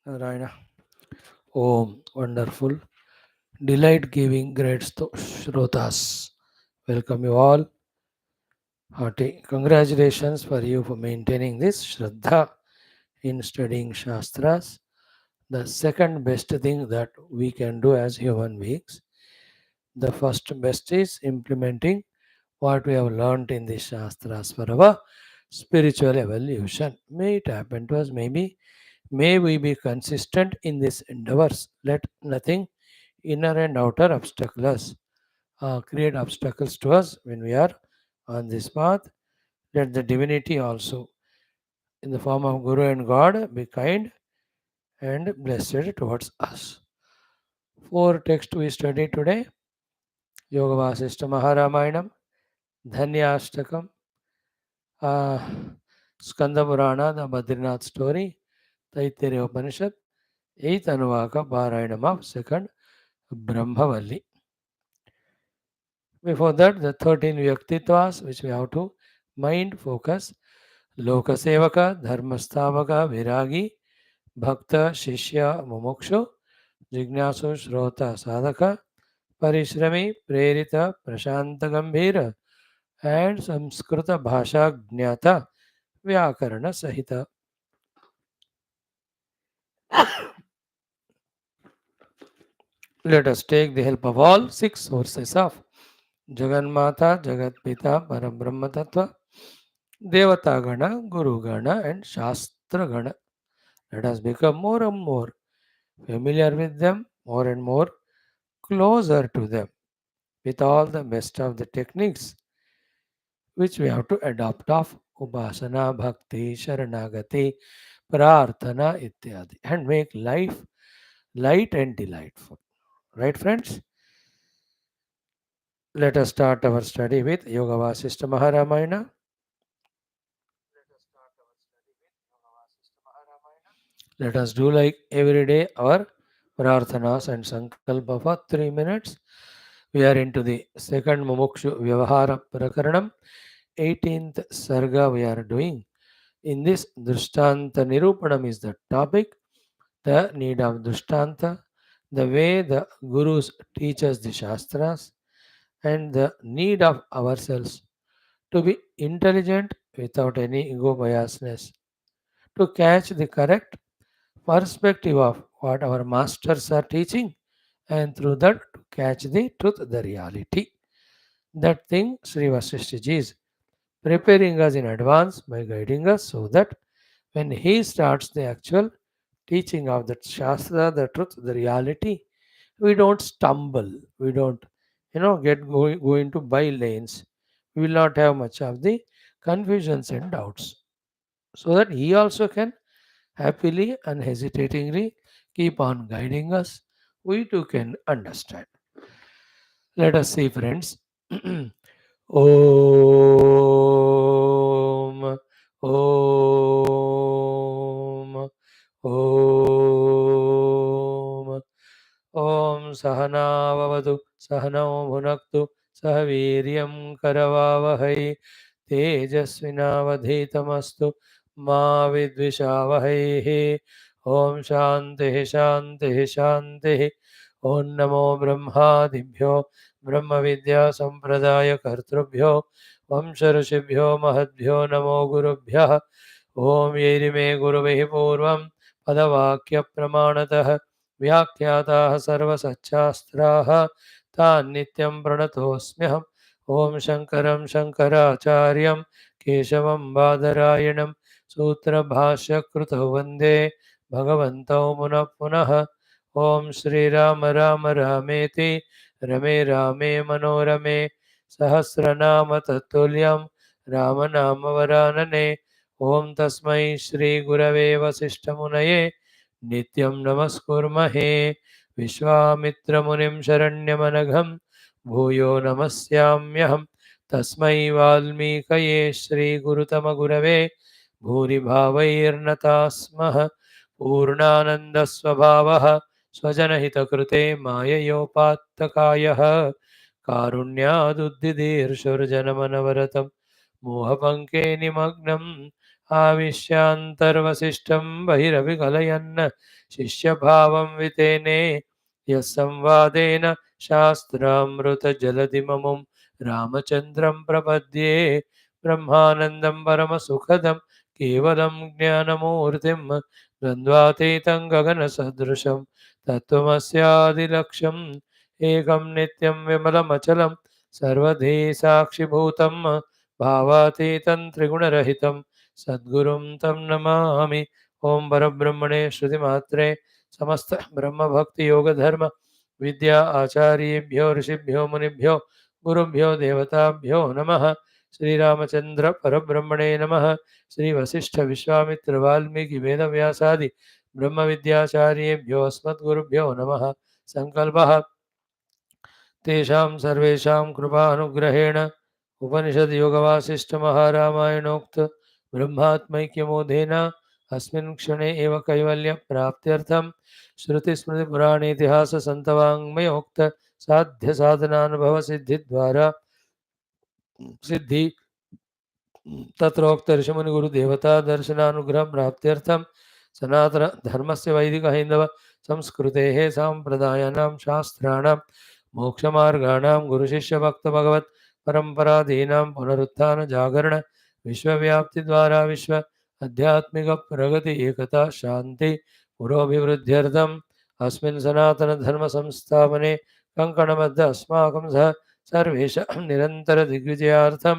Narayana. Om, wonderful, delight giving great Shrotas. Welcome you all. Hearty congratulations for you for maintaining this Shraddha in studying Shastras. The second best thing that we can do as human beings. The first best is implementing what we have learned in the Shastras for our spiritual evolution. May it happen to us, maybe. May we be consistent in these endeavors. Let nothing inner and outer obstacles create obstacles to us when we are on this path. Let the divinity also, in the form of Guru and God, be kind and blessed towards us. Four texts we study today: Yoga Vaashishtha Maharamayam, Dhanyashtakam, uh, Skanda Purana, the Badrinath story, Taittiriya Upanishad, 8th Anuvaka Parayanam of 2nd Brahmavalli. Before that, the 13 Vyaktitvas, which we have to mind focus: Lokasevaka, Dharmasthavaka, Viragi, Bhakta, Shishya, Mumukshu, Jignasu, Shrota, Sadhaka, Parishrami, Prerita, Prashanta Gambhira, and Samskrita Bhasha Jnata, Vyakarana Sahita. Let us take the help of all six sources of Jagannatha, Jagatpita, Parabrahma Tattva, Devata Gana, Guru Gana, and Shastra Gana. Let us become more and more familiar with them, more and more closer to them, with all the best of the techniques which we have to adopt of Upasana, Bhakti, Sharanagati, Prarthana, ityadi, and make life light and delightful. Right, friends? Let us start our study with Yoga Vaashishtha Maharamayana. Let us do like every day our prarthanas and sankalpa for 3 minutes. We are into the second Mumukshu Vyavahara Prakaranam, 18th Sarga we are doing. In this, Drushtanta Nirupanam is the topic, the need of Drushtanta, the way the Gurus teach us the Shastras, and the need of ourselves to be intelligent without any ego biasness, to catch the correct perspective of what our masters are teaching, and through that to catch the truth, the reality. That thing Sri Vaashishtha is preparing us in advance by guiding us so that when he starts the actual teaching of the Shastra, the truth, the reality, we don't stumble, we don't, go into by lanes. We will not have much of the confusions and doubts. So that he also can happily, unhesitatingly keep on guiding us. We too can understand. Let us see, friends. Om, Om, Om. Om Sahana Vavadu, Sahano Bhunaktu, Sahaviryam Karavavahai, Tejasvinavadhitamastu, Ma Vidvishavahai. Om Shanti Shanti Shanti. Om Namo Brahmadibhyo, Brahma Vidya Sampradaya Kartrubhyo, Vamsharashibhyo Mahadbhyo Namo Gurubhyah. Om Yerime Guruvehi Purvam, Padavakya Pramanatah. व्याख्याताः सर्वसच्छास्त्राः तान् नित्यं प्रणतोऽस्म्यहम् ॐ शङ्करं शङ्कराचार्यं केशवं बादरायणं सूत्रभाष्यकृतौ वन्दे भगवन्तौ पुनः पुनः ॐ श्रीराम राम रामेति रमे रामे मनोरमे सहस्रनाम तत्तुल्यं रामनामवरानने। ॐ तस्मै श्रीगुरवे वसिष्ठमुनये नित्यं नमस्कुर्महे। विश्वामित्रमुनिं शरण्यमनघं भूयो नमस्याम्यहं। तस्मै वाल्मीकये श्रीगुरुतमगुरवे भूरिभावैर्नता स्मः। पूर्णानन्दस्वभावः स्वजनहितकृते माययोपात्तकायः कारुण्यादुद्दिदीर्षुर्जनमनवरतं मोहपङ्के निमग्नम् आविश्यान्तर्वसिष्ठं बहिरविकलयन् शिष्यभावं वितेने। यः संवादेन शास्त्रामृतजलधिममुं रामचन्द्रं प्रपद्ये। ब्रह्मानन्दं परमसुखदं केवलं ज्ञानमूर्तिं द्वन्द्वातीतं गगनसदृशं तत्त्वमस्यादिलक्ष्यम् एकं नित्यं विमलमचलं सर्वधी साक्षिभूतं भावातीतं त्रिगुणरहितं सद्गुरुं तं नमामि। ओं परब्रह्मणे श्रुतिमात्रे समस्त ब्रह्मभक्तियोगधर्म विद्या आचार्येभ्यो ऋषिभ्यो मुनिभ्यो गुरुभ्यो देवताभ्यो नमः। श्रीरामचंद्र परब्रह्मणे नमः। श्री वशिष्ठ विश्वामित्र वाल्मीकि वेदव्यासादि ब्रह्मविद्याचार्येभ्यो अस्मद्गुरुभ्यो नमः। संकल्पः तेषां सर्वेषां कृपानुग्रहेण उपनिषद्योगवासिष्ठमहारामायणोक्त ब्रह्मात्मैक्यमोधेन अस्मिन् क्षणे एव कैवल्यप्राप्त्यर्थं श्रुतिस्मृतिपुराणेतिहाससन्तवाङ्मयोक्त साध्यसाधनानुभवसिद्धिद्वारा सिद्धि तत्रोक्त ऋषिमुनिगुरुदेवता दर्शनानुग्रह प्राप्त्यर्थं सनातन धर्मस्य वैदिक हैंदव संस्कृतेः साम्प्रदायानां शास्त्राणां मोक्षमार्गाणां गुरुशिष्यभक्तभगवत् परम्परादीनां पुनरुत्थान जागरण विश्वव्याप्तिद्वारा विश्व आध्यात्मिक प्रगति एकता शांति पुरोभिवृद्ध्यर्थम् अस्मिन् सनातन धर्म संस्थापने कङ्कणबद्ध अस्माकं सह सर्वेषां निरन्तर दिग्विजयार्थं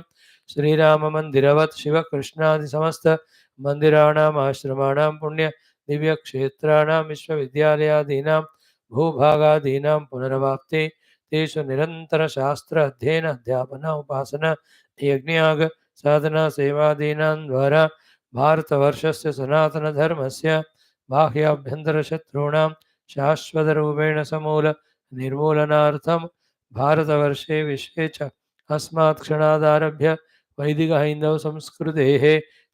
श्रीराम मंदिरवत् शिव कृष्णादि समस्त मंदिराणाम् आश्रमाणां पुण्य दिव्य क्षेत्राणां विश्वविद्यालयादीनां भूभागादीनां पुनरवाप्ति तेषु निरंतर शास्त्र अध्ययन अध्यापन उपासना यज्ञयाग साधना सेवादीनां द्वारा भारतवर्षस्य सनातन धर्मस्य बाह्याभ्यन्तर शत्रूणां शाश्वतरूपेण समूल निर्मूलनार्थं भारतवर्षे विश्वे च अस्मात् क्षणादारभ्य वैदिक हैंदव संस्कृतेः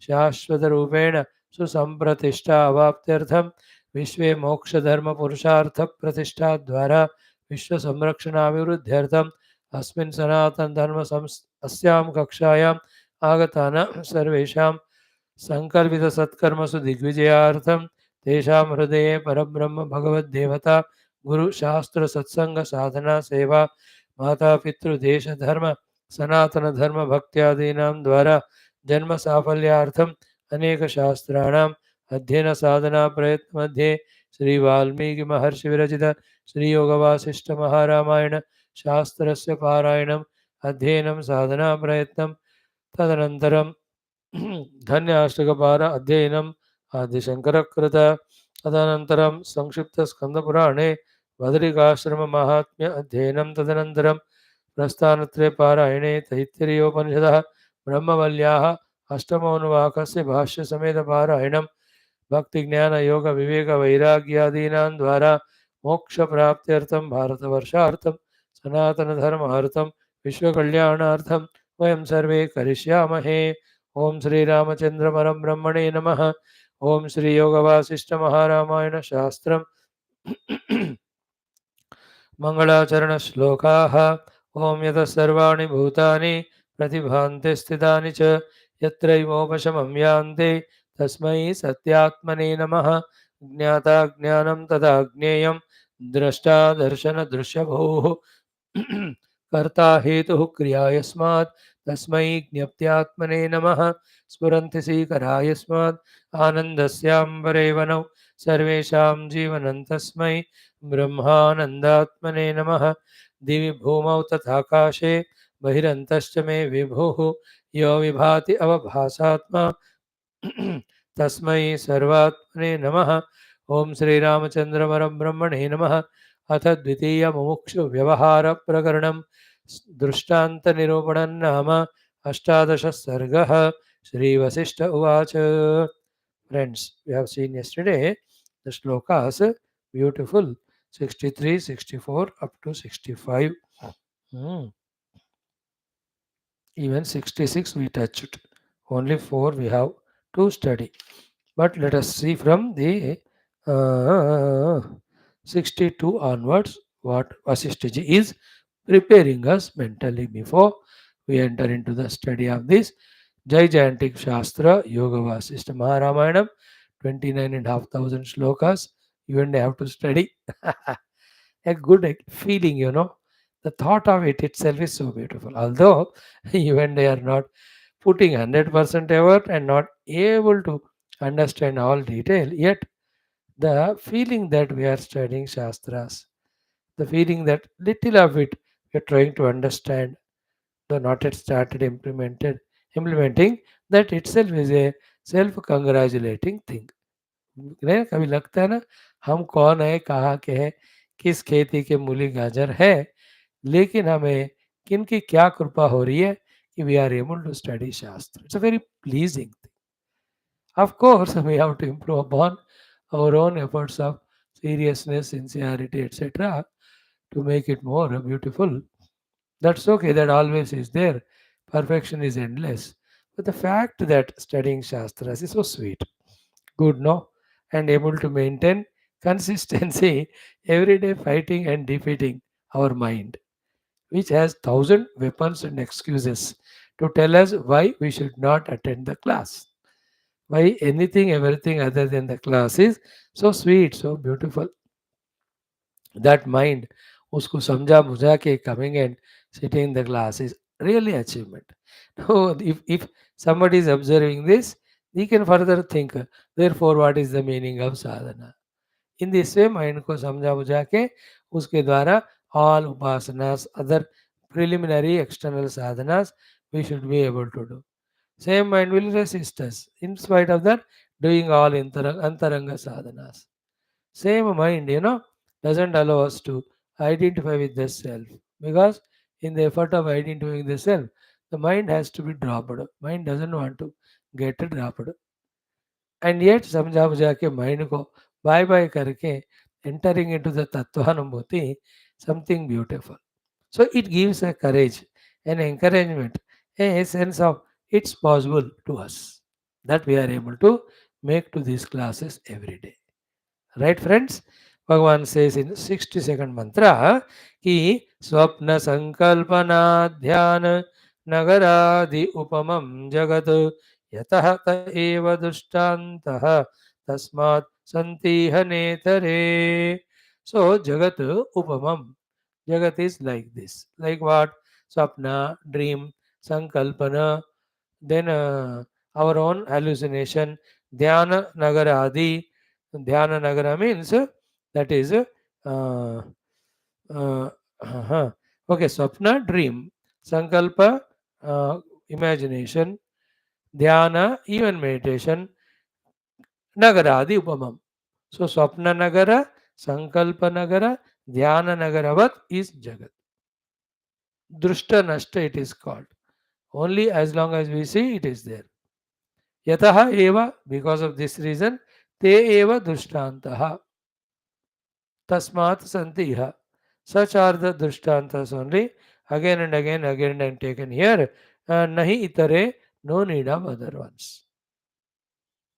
शाश्वतरूपेण सुसंप्रतिष्ठा अवाप्त्यर्थं विश्वे मोक्षधर्म पुरुषार्थ प्रतिष्ठा द्वारा विश्व संरक्षणाभिवृद्ध्यर्थम् अस्मिन् सनातन धर्म अस्यां कक्षायाम् आगतानां सर्वेषां संकल्पित सत्कर्मसु दिग्विजयार्थं तेषां हृदये परब्रह्म भगवद्देवता गुरु शास्त्र सत्संग साधना सेवा माता पितृ देश धर्म सनातन धर्म भक्त्यादीनां द्वारा जन्म साफल्यार्थम् अनेक शास्त्राणाम् अध्ययन साधना प्रयत्न मध्ये श्री वाल्मीकि महर्षि विरचित श्री योग वासिष्ठ महारामायण शास्त्रस्य पारायणम् अध्ययनं साधना प्रयत्नं तदनन्तरं धन्याष्टकपार अध्ययनम् आदिशङ्करकृत तदनन्तरं संक्षिप्तस्कन्दपुराणे बदरिकाश्रम महात्म्य अध्ययनं तदनन्तरं प्रस्थानत्रय पारायणे तैत्तिरीयोपनिषदः ब्रह्मवल्याः अष्टमोनुवाकस्य भाष्य समेत पारायणं भक्ति ज्ञान योग विवेक वैराग्यादीनां द्वारा मोक्ष प्राप्त्यर्थं भारतवर्षार्थं सनातन धर्मार्थं विश्वकल्याणार्थं वयं सर्वे करिष्यामहे। ओम श्री रामचंद्र परब्रह्मणे नमः। ओम श्री योग वासिष्ठ महारामायण शास्त्रम् मंगलाचरण श्लोकाः। ओम यतः सर्वाणि भूतानि प्रतिभान्ते स्थितानि च यत्रैवोपशमं यान्ति तस्मै सत्यात्मने नमः। ज्ञाता ज्ञानं तथा ज्ञेयं द्रष्टा दर्शन दृश्यभूः कर्ता हेतुः क्रिया यस्मात् तस्मै ज्ञप्त्यात्मने नमः। स्फुरन्ति सीकरा यस्मात् आनन्दस्याम्बरे वनौ सर्वेषां जीवनं तस्मै ब्रह्मानन्दात्मने नमः। दिवि भूमौ तथाकाशे बहिरन्तश्च मे विभुः यो विभाति अवभासात्मा तस्मै सर्वात्मने नमः। ओम श्री रामचंद्र परब्रह्मणे नमः। अथ द्वितीय मुमुक्षु व्यवहार प्रकरणं दृष्टान्तनिरूपणं नाम अष्टादश सर्गः श्रीवसिष्ठ उवाच. Friends, we have seen yesterday the shlokas, beautiful, 63, 64 up to 65. Hmm. Even 66 we touched. Only 4 we have to study. But let us see from the uh, 62 onwards what Vasishtha is preparing us mentally before we enter into the study of this gigantic Shastra, Yoga Vasishtha Maharamayana, 29,500 slokas. You and I have to study. A good feeling, The thought of it itself is so beautiful. Although you and I are not putting 100% effort and not able to understand all detail, yet the feeling that we are studying Shastras, the feeling that little of it we are trying to understand, though not yet started implementing, that itself is a self-congratulating thing. नहीं कभी लगता है ना हम कौन है कहाँ के हैं किस खेती के मूली गाजर है लेकिन हमें किनकी क्या कृपा हो रही है कि we are able to study shastra it's a very pleasing thing of course we have to improve upon our own efforts of seriousness, sincerity, etc., to make it more beautiful. That's okay, that always is there. Perfection is endless. But the fact that studying Shastras is so sweet, good, no? And able to maintain consistency every day, fighting and defeating our mind, which has thousand weapons and excuses to tell us why we should not attend the class. Why anything, everything other than the class is so sweet, so beautiful. That mind, उसको समझा बुझा के coming and sitting in the class is really achievement. So if somebody is observing this, he can further think, therefore what is the meaning of sadhana? In this way mind को समझा बुझा के उसके द्वारा all upasanas, other preliminary external sadhanas, we should be able to do. Same mind will resist us in spite of that doing all antaranga sadhanas. Same mind, doesn't allow us to identify with the self because in the effort of identifying the self, the mind has to be dropped. Mind doesn't want to get dropped. And yet समझा बुझा के mind को bye bye करके entering into the tattvanubhuti, something beautiful. So it gives a courage, an encouragement, a sense of it's possible to us that we are able to make to these classes every day. Right, friends? Bhagavan says in 60-second mantra कि स्वप्न संकल्पना ध्यान नगरादि उपमं जगत यतः त एव दृष्टान्तः तस्मात् सन्तीह नेतरे. So jagat upamam. Jagat is like this. Like what? Swapna, dream, sankalpana, then our own hallucination, dhyana nagara adi. Dhyana nagara means that is okay, swapna, dream, sankalpa, imagination, dhyana, even meditation, nagara adi upamam. So swapna nagara, sankalpa nagara, dhyana nagaravat is jagat. Drushta nashta it is called. Only as long as we see it is there. Yataha eva, because of this reason, te eva drushtantaha. Tasmat santiha. Such are the drushtantas only. Again and taken here. Nahi itare, no need of other ones.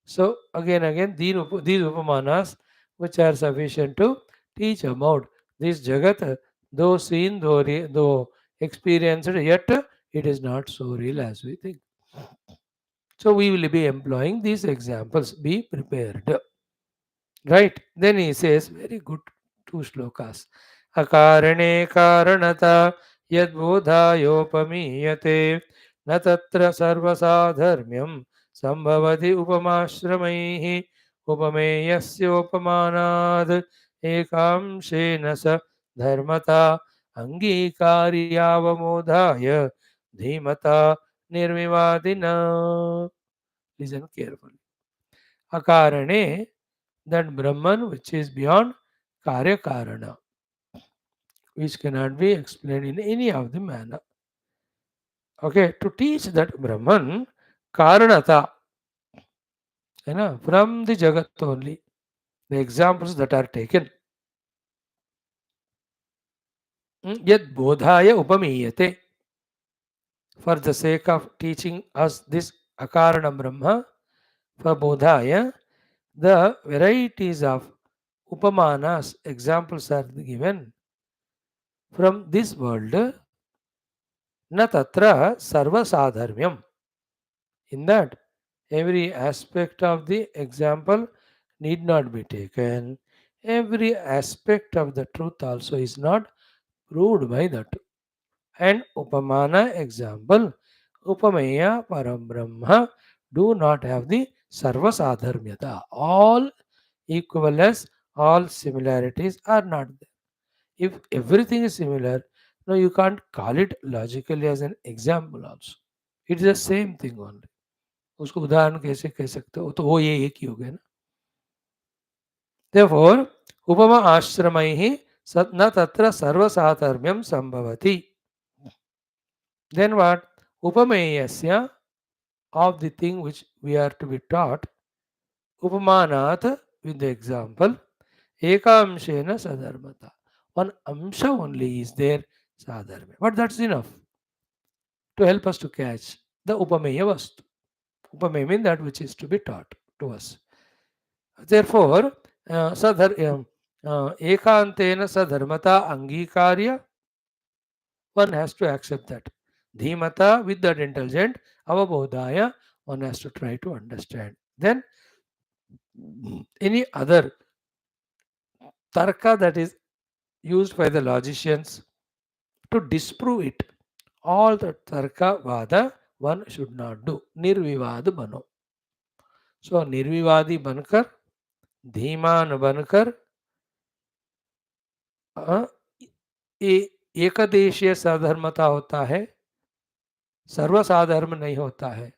So these upamanas which are sufficient to teach about this jagat, though seen, though experienced, yet it is not so real as we think. So we will be employing these examples. Be prepared. Right? Then he says, very good two shlokas. Akarane karanata yadbodhayopamiyate na tatra sarvasadharmyam sambhavati upamashramaihi upameyasyopamanad ekamshena sa dharmata angikaryavamodhaya dhimata nirvivadina. Listen carefully. Akarane, that Brahman which is beyond Karya Karana. which cannot be explained in any of the manner. Okay, to teach that Brahman, Karanata, from the Jagat only, the examples that are taken, yet bodhaya upamiyate, for the sake of teaching us this Akaranam Brahma, for bodhaya, the varieties of upamanas, examples are given from this world, na tatra sarva sadharmyam. In that, every aspect of the example need not be taken. Every aspect of the truth also is not proved by that. And Upamana example, Upameya Param Brahma do not have the Sarvasadharmyata. All equivalence, all similarities are not there. If everything is similar, no, you can't call it logically as an example also. It's the same thing only. उसको उदाहरण कैसे कह सकते हो तो वो ये एक ही हो गया ना. Therefore, उपमा आश्रमैः न तत्र सर्वसाधर्म्यं संभवति. Then what? Upameyasya, of the thing which we are to be taught, upamanat, with the example, ekamshena sadharmata. One amsha only is there, sadharma. But that's enough to help us to catch the upameya vastu. Upameya means that which is to be taught to us. Therefore, ekantena sadharmata angikarya, one has to accept that. Dhimata, with that intelligent, avabodhaya, one has to try to understand. Then, any other tarka that is used by the logicians to disprove it, all the tarka vada one should not do. Nirvivad bano. So, nirvivadi bankar, Dhiman बनकर एकदेशीय साधर्मता होता है, सर्वसाधर्म नहीं होता है.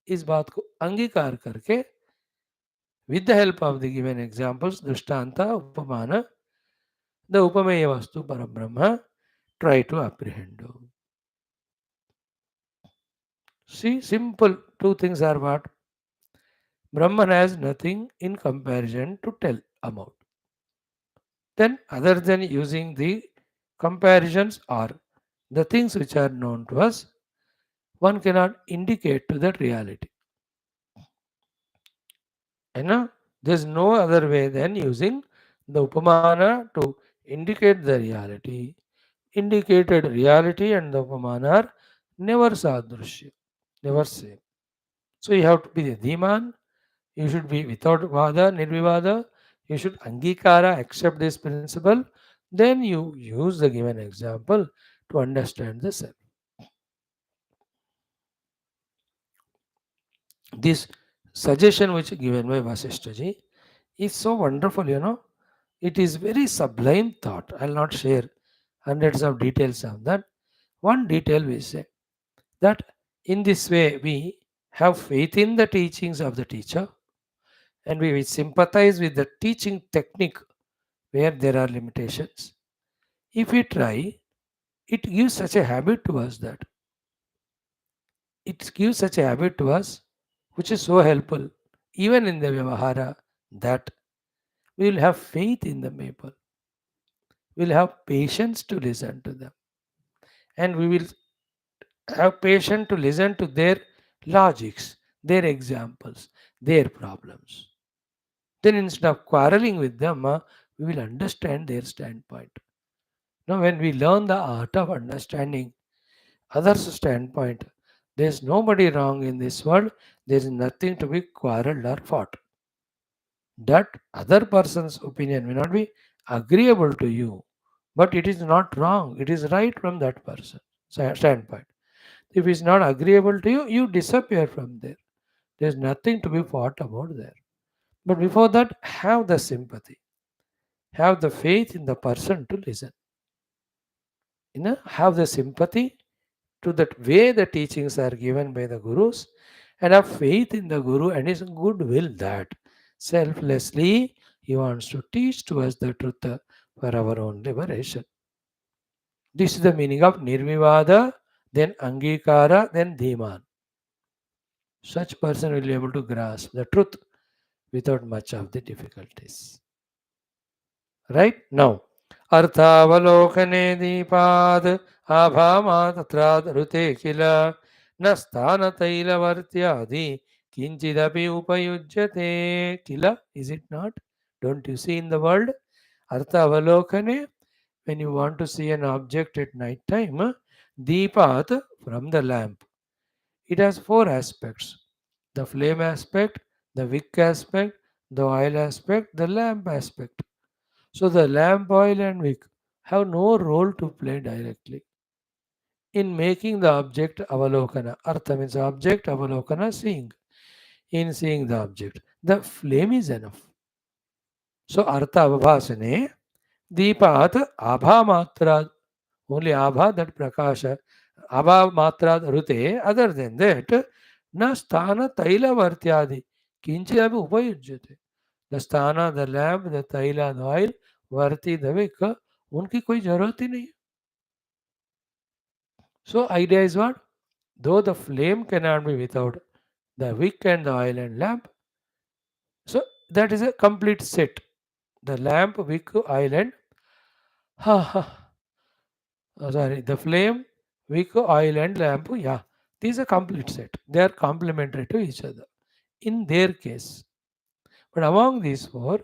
इस बात को अंगीकार करके, with the help of the given examples, drishtanta, upamana, the upameya vastu parabrahma, try to apprehend. See, simple two things are what? Brahman has nothing in comparison to tell about. Then, other than using the comparisons or the things which are known to us, one cannot indicate to that reality. There's no other way than using the upamana to indicate the reality. Indicated reality and the upamana are never sadrushya, never same. So you have to be the dhiman, you should be without vada, nirvivada, you should angikara, accept this principle, then you use the given example to understand the self. This suggestion which given by Vaashishtha ji is so wonderful. It is very sublime thought. I'll not share hundreds of details of that. One detail we say that in this way we have faith in the teachings of the teacher and we sympathize with the teaching technique where there are limitations. If we try, it gives such a habit to us that it gives such a habit to us which is so helpful even in the Vyavahara that we will have faith in the people. We will have patience to listen to them. And we will have patience to listen to their logics, their examples, their problems. Then instead of quarreling with them, we will understand their standpoint. Now, when we learn the art of understanding others' standpoint, there is nobody wrong in this world. There is nothing to be quarreled or fought. That other person's opinion may not be agreeable to you, but it is not wrong. It is right from that person's standpoint. If it's not agreeable to you, you disappear from there. There's nothing to be fought about there. But before that, have the sympathy, have the faith in the person to listen. Have the sympathy to that way the teachings are given by the gurus, and have faith in the guru and his goodwill that selflessly he wants to teach to us the truth for our own liberation. This is the meaning of Nirvivada, then Angikara, then Dhiman. Such person will be able to grasp the truth without much of the difficulties. Right? Now, Arthavalokane Deepad Abhamatrad Rute Kila Nastana Taila Vartyadi Kinchidapi Upayujyate Kila. Is it not? Don't you see in the world? Arthavalokane, when you want to see an object at night time, Deepat from the lamp. It has four aspects: the flame aspect, the wick aspect, the oil aspect, the lamp aspect. So the lamp, oil, and wick have no role to play directly in making the object avalokana. Artha means object, avalokana, seeing. In seeing the object, the flame is enough. So artha avabhasane, deepat abha matra, only abha, that prakasha, abha matra rute, other than that, na sthana taila vartyadi, kinchi abhi upayujyate. The sthana, the lamp, the taila, the oil, varti, the wick, उनकी कोई जरूरत ही नहीं. So idea is what? Though the flame cannot be without the wick and the oil and lamp, so that is a complete set. The lamp, wick, oil and the flame, wick, oil and lamp. Yeah, these are complete set. They are complementary to each other in their case. But among these four,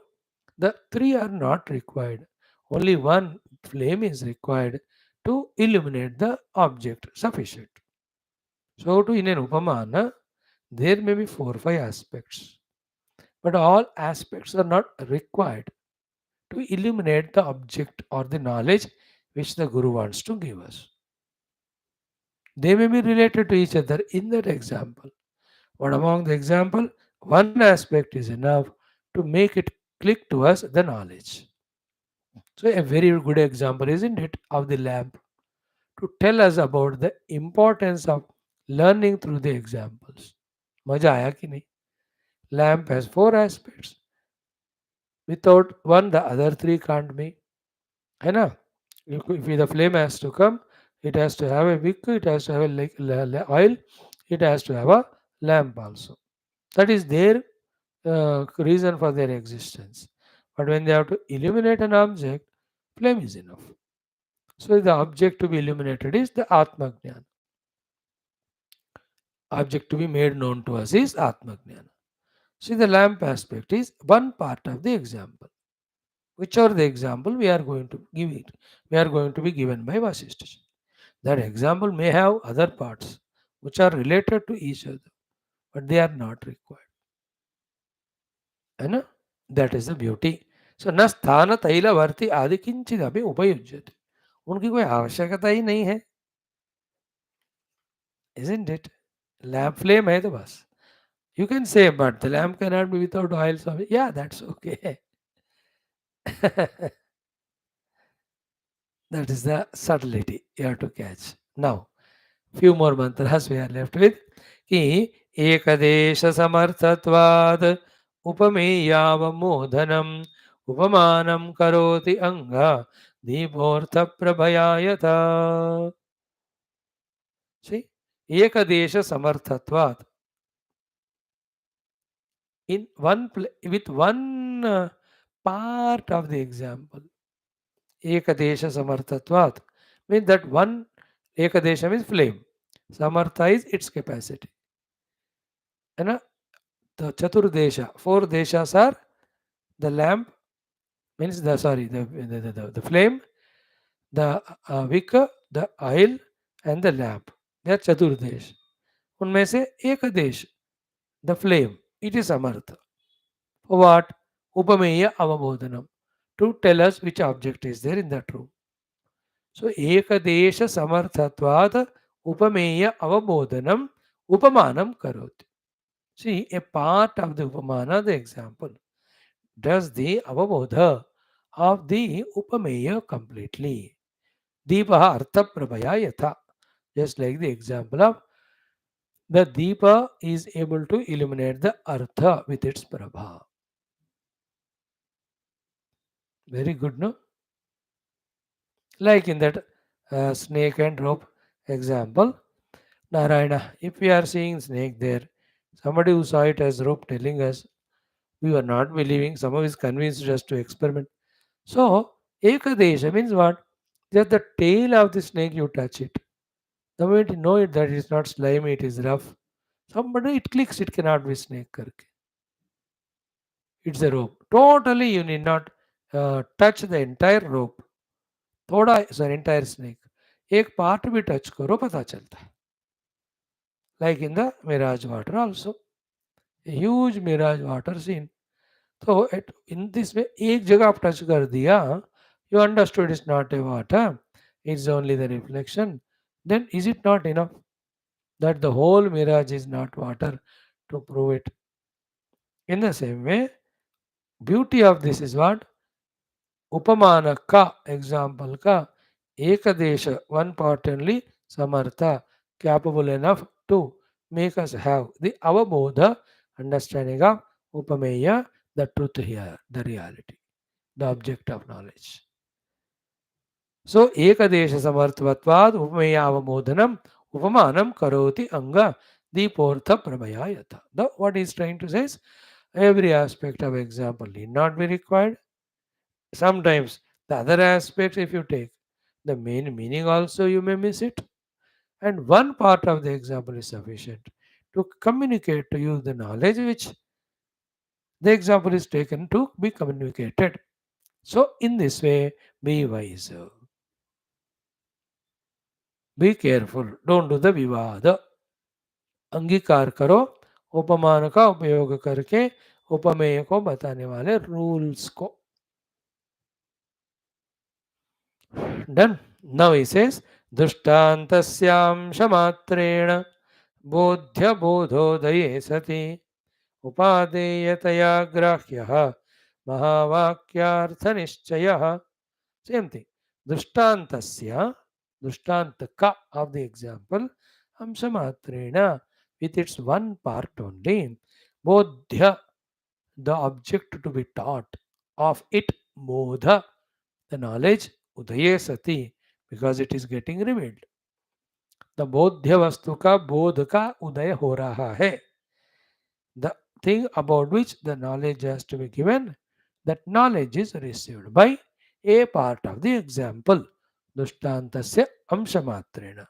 the three are not required. Only one flame is required to illuminate the object. Sufficient. So to in an upamana, there may be 4 or 5 aspects, but all aspects are not required to illuminate the object or the knowledge which the Guru wants to give us. They may be related to each other in that example, but among the example, one aspect is enough to make it click to us the knowledge. So a very good example, isn't it, of the lamp to tell us about the importance of learning through the examples. मजा आया कि नहीं? Lamp has 4 aspects. Without one, the other 3 can't be. है ना? If the flame has to come, it has to have a wick, it has to have a oil, it has to have a lamp also. That is their reason for their existence. But when they have to illuminate an object, flame is enough. So the object to be illuminated is the Atma Jnana. Object to be made known to us is Atma Jnana. See, the lamp aspect is one part of the example. Whichever the example we are going to give it, we are going to be given by Vaashishtha. That example may have other parts which are related to each other, but they are not required. है ना? That is the beauty. So न स्थान तैल वर्ति आदि किंचित अभी उपयुज्यते. उनकी कोई आवश्यकता ही नहीं है. Isn't it? Lamp flame है तो बस. You can say, but the lamp cannot be without oil. So yeah, that's okay. That is the subtlety you have to catch. Now, few more mantras we are left with. कि एकदेश समर्थत्वाद उपमेयावमोदनम उपमानम करोति अंग दीपोर्थ प्रभयायता. See, एकदेश समर्थत्वाद. In one with one part of the example. Ekadesha samarthatvat means that one ekadesha means flame. Samartha is its capacity. And the Chaturdesha, 4 deshas are the lamp, means the flame, the wick, the oil, and the lamp. They are Chaturdesh. उनमें से एक देश, the flame, it is Samartha. For what? Upameya avabodhanam. To tell us which object is there in that room. So ekadesha samarthatvat upameya avabodhanam upamanam karoti. See, a part of the upamana, the example, does the avabodha of the upameya completely. Deepa artha prabhaya yatha. Just like the example of the deepa is able to illuminate the artha with its prabha. Very good, no? Like in that snake and rope example. Narayana, if we are seeing snake there, somebody who saw it as rope telling us, we were not believing, somehow is convinced us to experiment. So, Ekadesha means what? Just the tail of the snake you touch it. The moment you know it that it is not slimy, it is rough. Somebody it clicks, it cannot be snake. Karke. It's a rope. Totally you need not touch the entire rope. थोड़ा sir entire snake. एक part भी touch करो पता चलता है. Like in the mirage water also. A huge mirage water scene. So in this way एक जगह आप touch कर दिया, you understood it's not a water, it's only the reflection. Then is it not enough that the whole mirage is not water to prove it? In the same way, beauty of this is what? उपमान का example का ekadesha one part only samartha capable enough to make us have the avabodha understanding of upameya, the truth here, the reality, the object of knowledge. So ekadesha samartvatvad upameya avamodhanam upamanam karoti anga deeportha pramayayata. The what he is trying to say is every aspect of example need not be required. Sometimes the other aspects, if you take the main meaning, also you may miss it. And one part of the example is sufficient to communicate to you the knowledge which the example is taken to be communicated. So, in this way, be wise. Be careful. Don't do the vivada. अंगीकार करो उपमान का उपयोग करके उपमेय को बताने वाले रूल्स को. Done. Now he says, दृष्टान्तस्यां शमात्रेण बोध्य बोधोदये सति उपादेयतया ग्राह्यः महावाक्यार्थनिश्चयः. Same thing. दृष्टान्तस्य, दृष्टान्तका of the example, अंशमात्रेण with its one part only, bodhya the object to be taught, of it bodha the knowledge, udaye sati because it is getting revealed. The bodhya vastu का बोध का उदय हो रहा है. The thing about which the knowledge has to be given, that knowledge is received by a part of the example. Dushtantasya amshamatrena.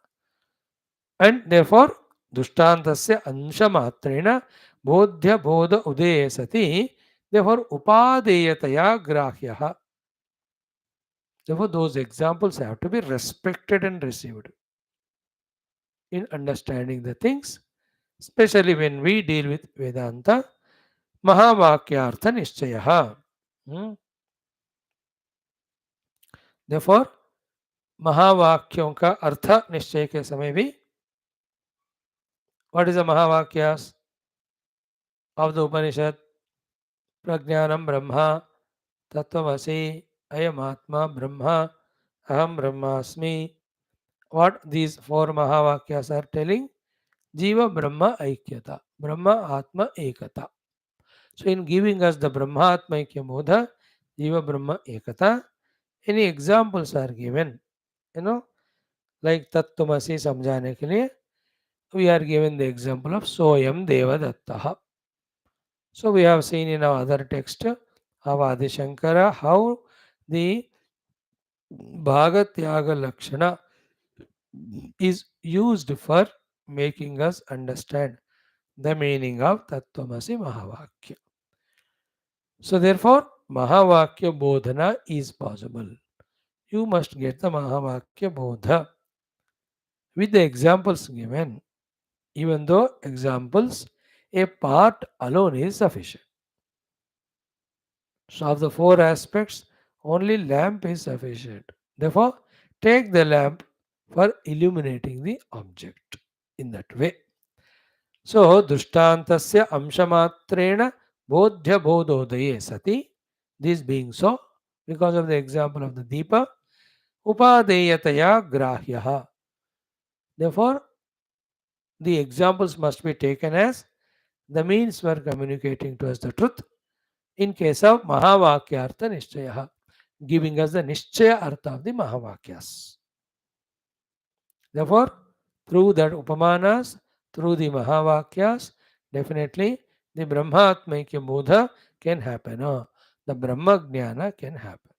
And therefore, Dushtantasya amshamatrena bodhya bodha udaye sati, therefore upadeyataya grahyaha. Therefore, those examples have to be respected and received in understanding the things, especially when we deal with Vedanta. महावाक्यार्थ निश्चय. Therefore, महावाक्यों का अर्थ निश्चय के समय भी what is the महावाक्यास of the Upanishad? प्रज्ञानम Brahma, तत्वमसि, अयमात्मा Brahma, aham brahmasmi. What these four महावाक्यास are telling? Jiva Brahma Aikyata, Brahma Atma Ekata. So in giving us the Brahma Atma Aikya Bodha, Jiva Brahma Ekata, any examples are given, like Tattvamasi समझाने के लिए we are given the example of Soyam Devadattaha. So we have seen in our other text of Adi Shankara how the Bhagatyaga Lakshana is used for making us understand the meaning of Tattvamasi Mahavakya. So therefore, Mahavakya Bodhana is possible. You must get the Mahavakya Bodha with the examples given. Even though examples, a part alone is sufficient. So of the four aspects, only lamp is sufficient. Therefore, take the lamp for illuminating the object in that way. So, Dushtantasya Amshamatrena Bodhya Bodhodaye Sati, this being so, because of the example of the Deepa, Upadeyataya Grahyaha. Therefore, the examples must be taken as the means for communicating to us the truth. In case of Mahavakyartha Nishchayaha, giving us the Nishchaya Artha of the Mahavakyas. Therefore, through that Upamanas, through the Mahavakyas, definitely the Brahmatmaikya Bodha can happen. The Brahma Jnana can happen.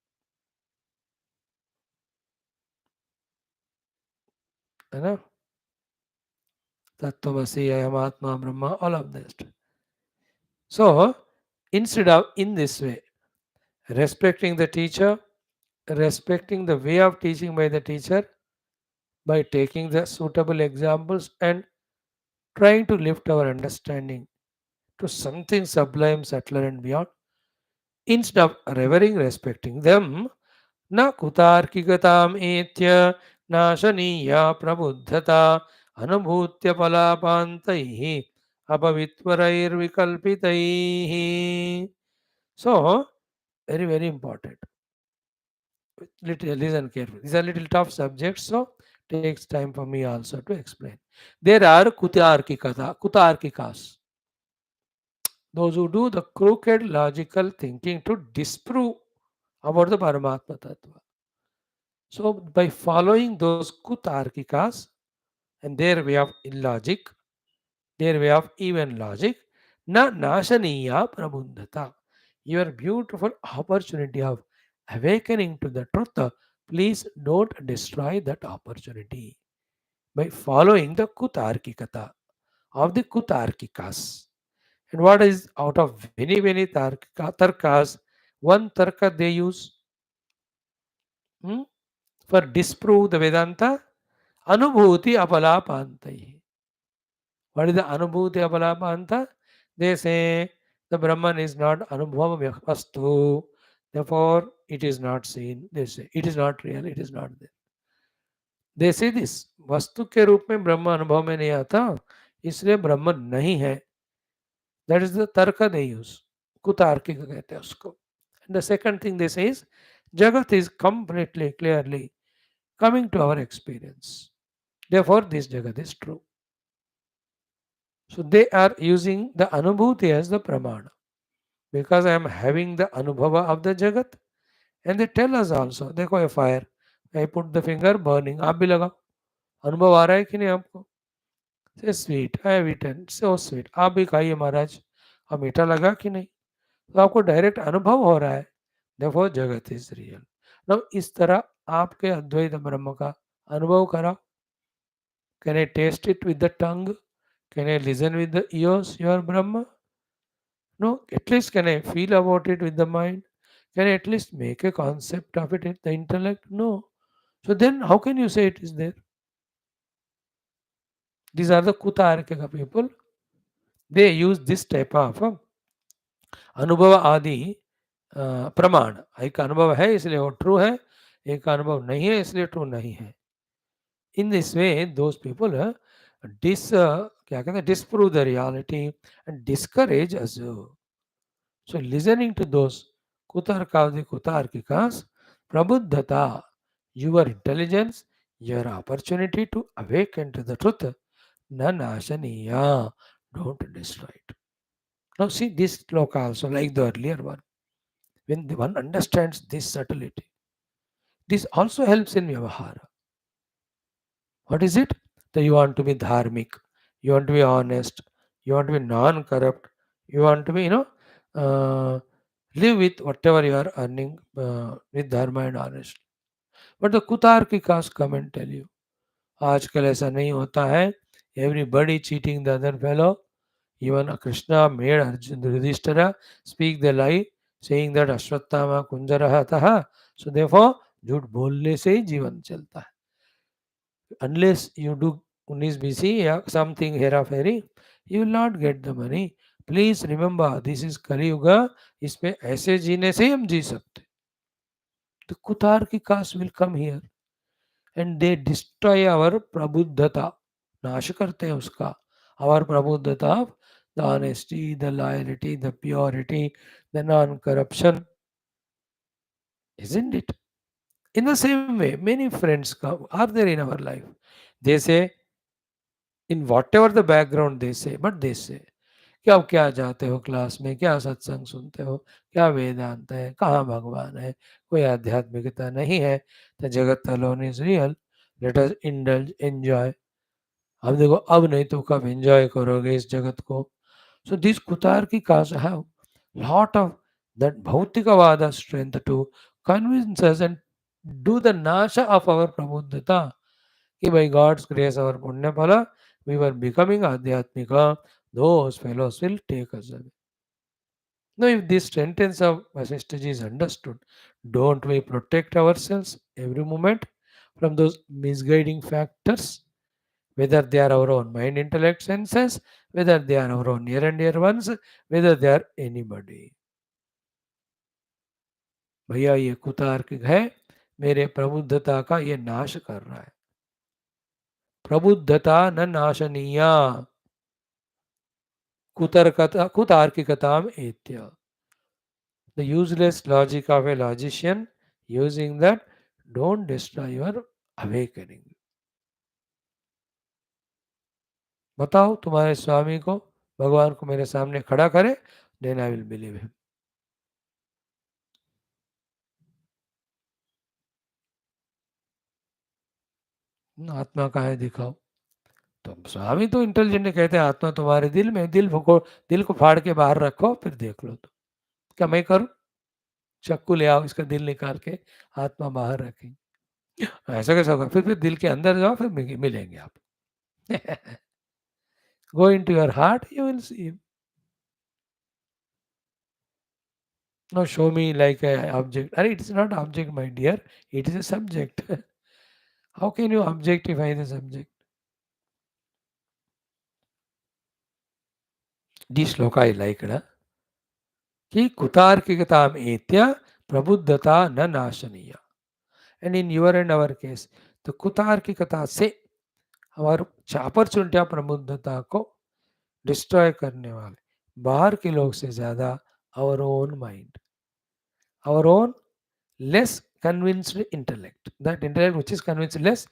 You know? Tattvamasi, Ayamatma, Brahma, all of this. So, instead of in this way, respecting the teacher, respecting the way of teaching by the teacher, by taking the suitable examples and trying to lift our understanding to something sublime, subtler, and beyond, instead of revering, respecting them, na kutarkikatam etya nashaniya prabuddhata anubhutya palapantaihi apavitwarair vikalpitaihi. So, very, very important. Little, listen carefully. These are little tough subjects, so takes time for me also to explain. There are kutarkikas, those who do the crooked logical thinking to disprove about the Paramatma Tattva. So, by following those kutarkikas and their way of illogic, their way of even logic, na nashaniya prabundhata. Your beautiful opportunity of awakening to the truth, please don't destroy that opportunity by following the kutarkikata of the kutarkikas. And what is out of many, many tarkas, one tarka they use hmm, for disprove the Vedanta? Anubhuti apalapantai. What is the Anubhuti apalapanta? They say the Brahman is not Anubhava Vastu. Therefore, it is not seen. They say it is not real, it is not there. They say this. वस्तु के रूप में ब्रह्म अनुभव में नहीं आता, इसलिए ब्रह्म नहीं है. That is the tarka they use. कुतार्किक कहते हैं उसको. And the second thing they say is, Jagat is completely, clearly coming to our experience. Therefore, this Jagat is true. So they are using the Anubhuti as the Pramana. Because I am having the Anubhava of the Jagat. And they tell us also, देखो a fire. I put the finger burning. आप भी लगाओ. अनुभव आ रहा है कि नहीं आपको? Say sweet. I have eaten. So sweet. आप भी खाइए महाराज. अब मीठा लगा कि नहीं? तो आपको डायरेक्ट अनुभव हो रहा है. Therefore, जगत is real. Now, इस तरह आपके अद्वैत ब्रह्म का अनुभव करा. Can I taste it with the tongue? Can I listen with the ears, your Brahma? No, at least can I feel about it with the mind? Can I at least make a concept of it with the intellect? No. So then how can you say it is there? These are the Kutarkika people. They use this type of अनुभव आदि प्रमाण. एक अनुभव है इसलिए वो true है, एक अनुभव नहीं है इसलिए ट्रू नहीं है. In this way, those people क्या कहते हैं, disprove the reality and discourage us. So listening to those kutarkikas, prabuddhata, your intelligence, your opportunity to awaken to the truth, na nashaniya, don't destroy it. Now see this sloka also like the earlier one. When the one understands this subtlety, this also helps in Vyavahara. What is it? That you want to be dharmic, you want to be honest, you want to be non-corrupt, you want to be, live with whatever you are earning with dharma and honesty. But the kutarkikas come and tell you, आजकल ऐसा नहीं होता है. Everybody cheating the other fellow. Even Krishna made Arjuna Yudhishthira speak the lie, saying that Ashwattama Kunjaraha taha. So therefore, झूठ बोलने से ही जीवन चलता है. Unless you do 19 BC or something hera-fairy, you will not get the money. Please remember, this is Kali Yuga. इसमें ऐसे जीने से ही हम जी सकते. The Kutarkikas will come here and they destroy our prabuddhata. नाश करते हैं उसका. Our prabuddhata of the honesty, the loyalty, the purity, the non-corruption. Isn't it? In the same way, many friends come, are there in our life. They say, in whatever the background they say, but they say, कि आप क्या जाते हो class में, क्या सत्संग सुनते हो, क्या वेदांत है, कहाँ भगवान है, कोई आध्यात्मिकता नहीं है, the जगत alone is real. Let us indulge, enjoy. अब देखो, अब नहीं तो कब एंजॉय करोगे इस जगत को? So these Kutarkikas have lot of that Bhautikavada strength to convince us and do the nasha of our Prabuddhata. Ki by God's grace, our Punya Phala, we were becoming Adhyatmika, those fellows will take us away. Now, if this sentence of Vasishtha is understood, don't we protect ourselves every moment from those misguiding factors? Whether they are our own mind, intellect, senses, whether they are our own near and dear ones, whether they are anybody. भैया ये कुतार्किक है, मेरे प्रबुद्धता का ये नाश कर रहा है. प्रबुद्धता न नाशनीया, कुतर्कता कुतार्किकताम एत्य. The useless logic of a logician using that, don't destroy your awakening. बताओ तुम्हारे स्वामी को, भगवान को मेरे सामने खड़ा करे, then I will believe him. आत्मा कहाँ है दिखाओ. तो स्वामी तो इंटेलिजेंट कहते हैं आत्मा तुम्हारे दिल में, दिल को फाड़ के बाहर रखो, फिर देख लो. तो क्या मैं करूं? चाकू ले आओ, इसका दिल निकाल के आत्मा बाहर रखेंगे. ऐसा कैसा होगा? फिर दिल के अंदर जाओ, फिर मिलेंगे आप. Go into your heart, you will see. No, show me like a object. Arey, it's not object, my dear. It is a subject. How can you objectify the subject? This shloka I like, na? Ki kutarkikatam etya prabuddhata na nashaniya. And in your and our case, the kutarkikata से हमारे opportunity प्रबुद्धता को destroy करने वाले बाहर के लोग से ज्यादा our own mind, our own less convinced intellect, that intellect which is convinced less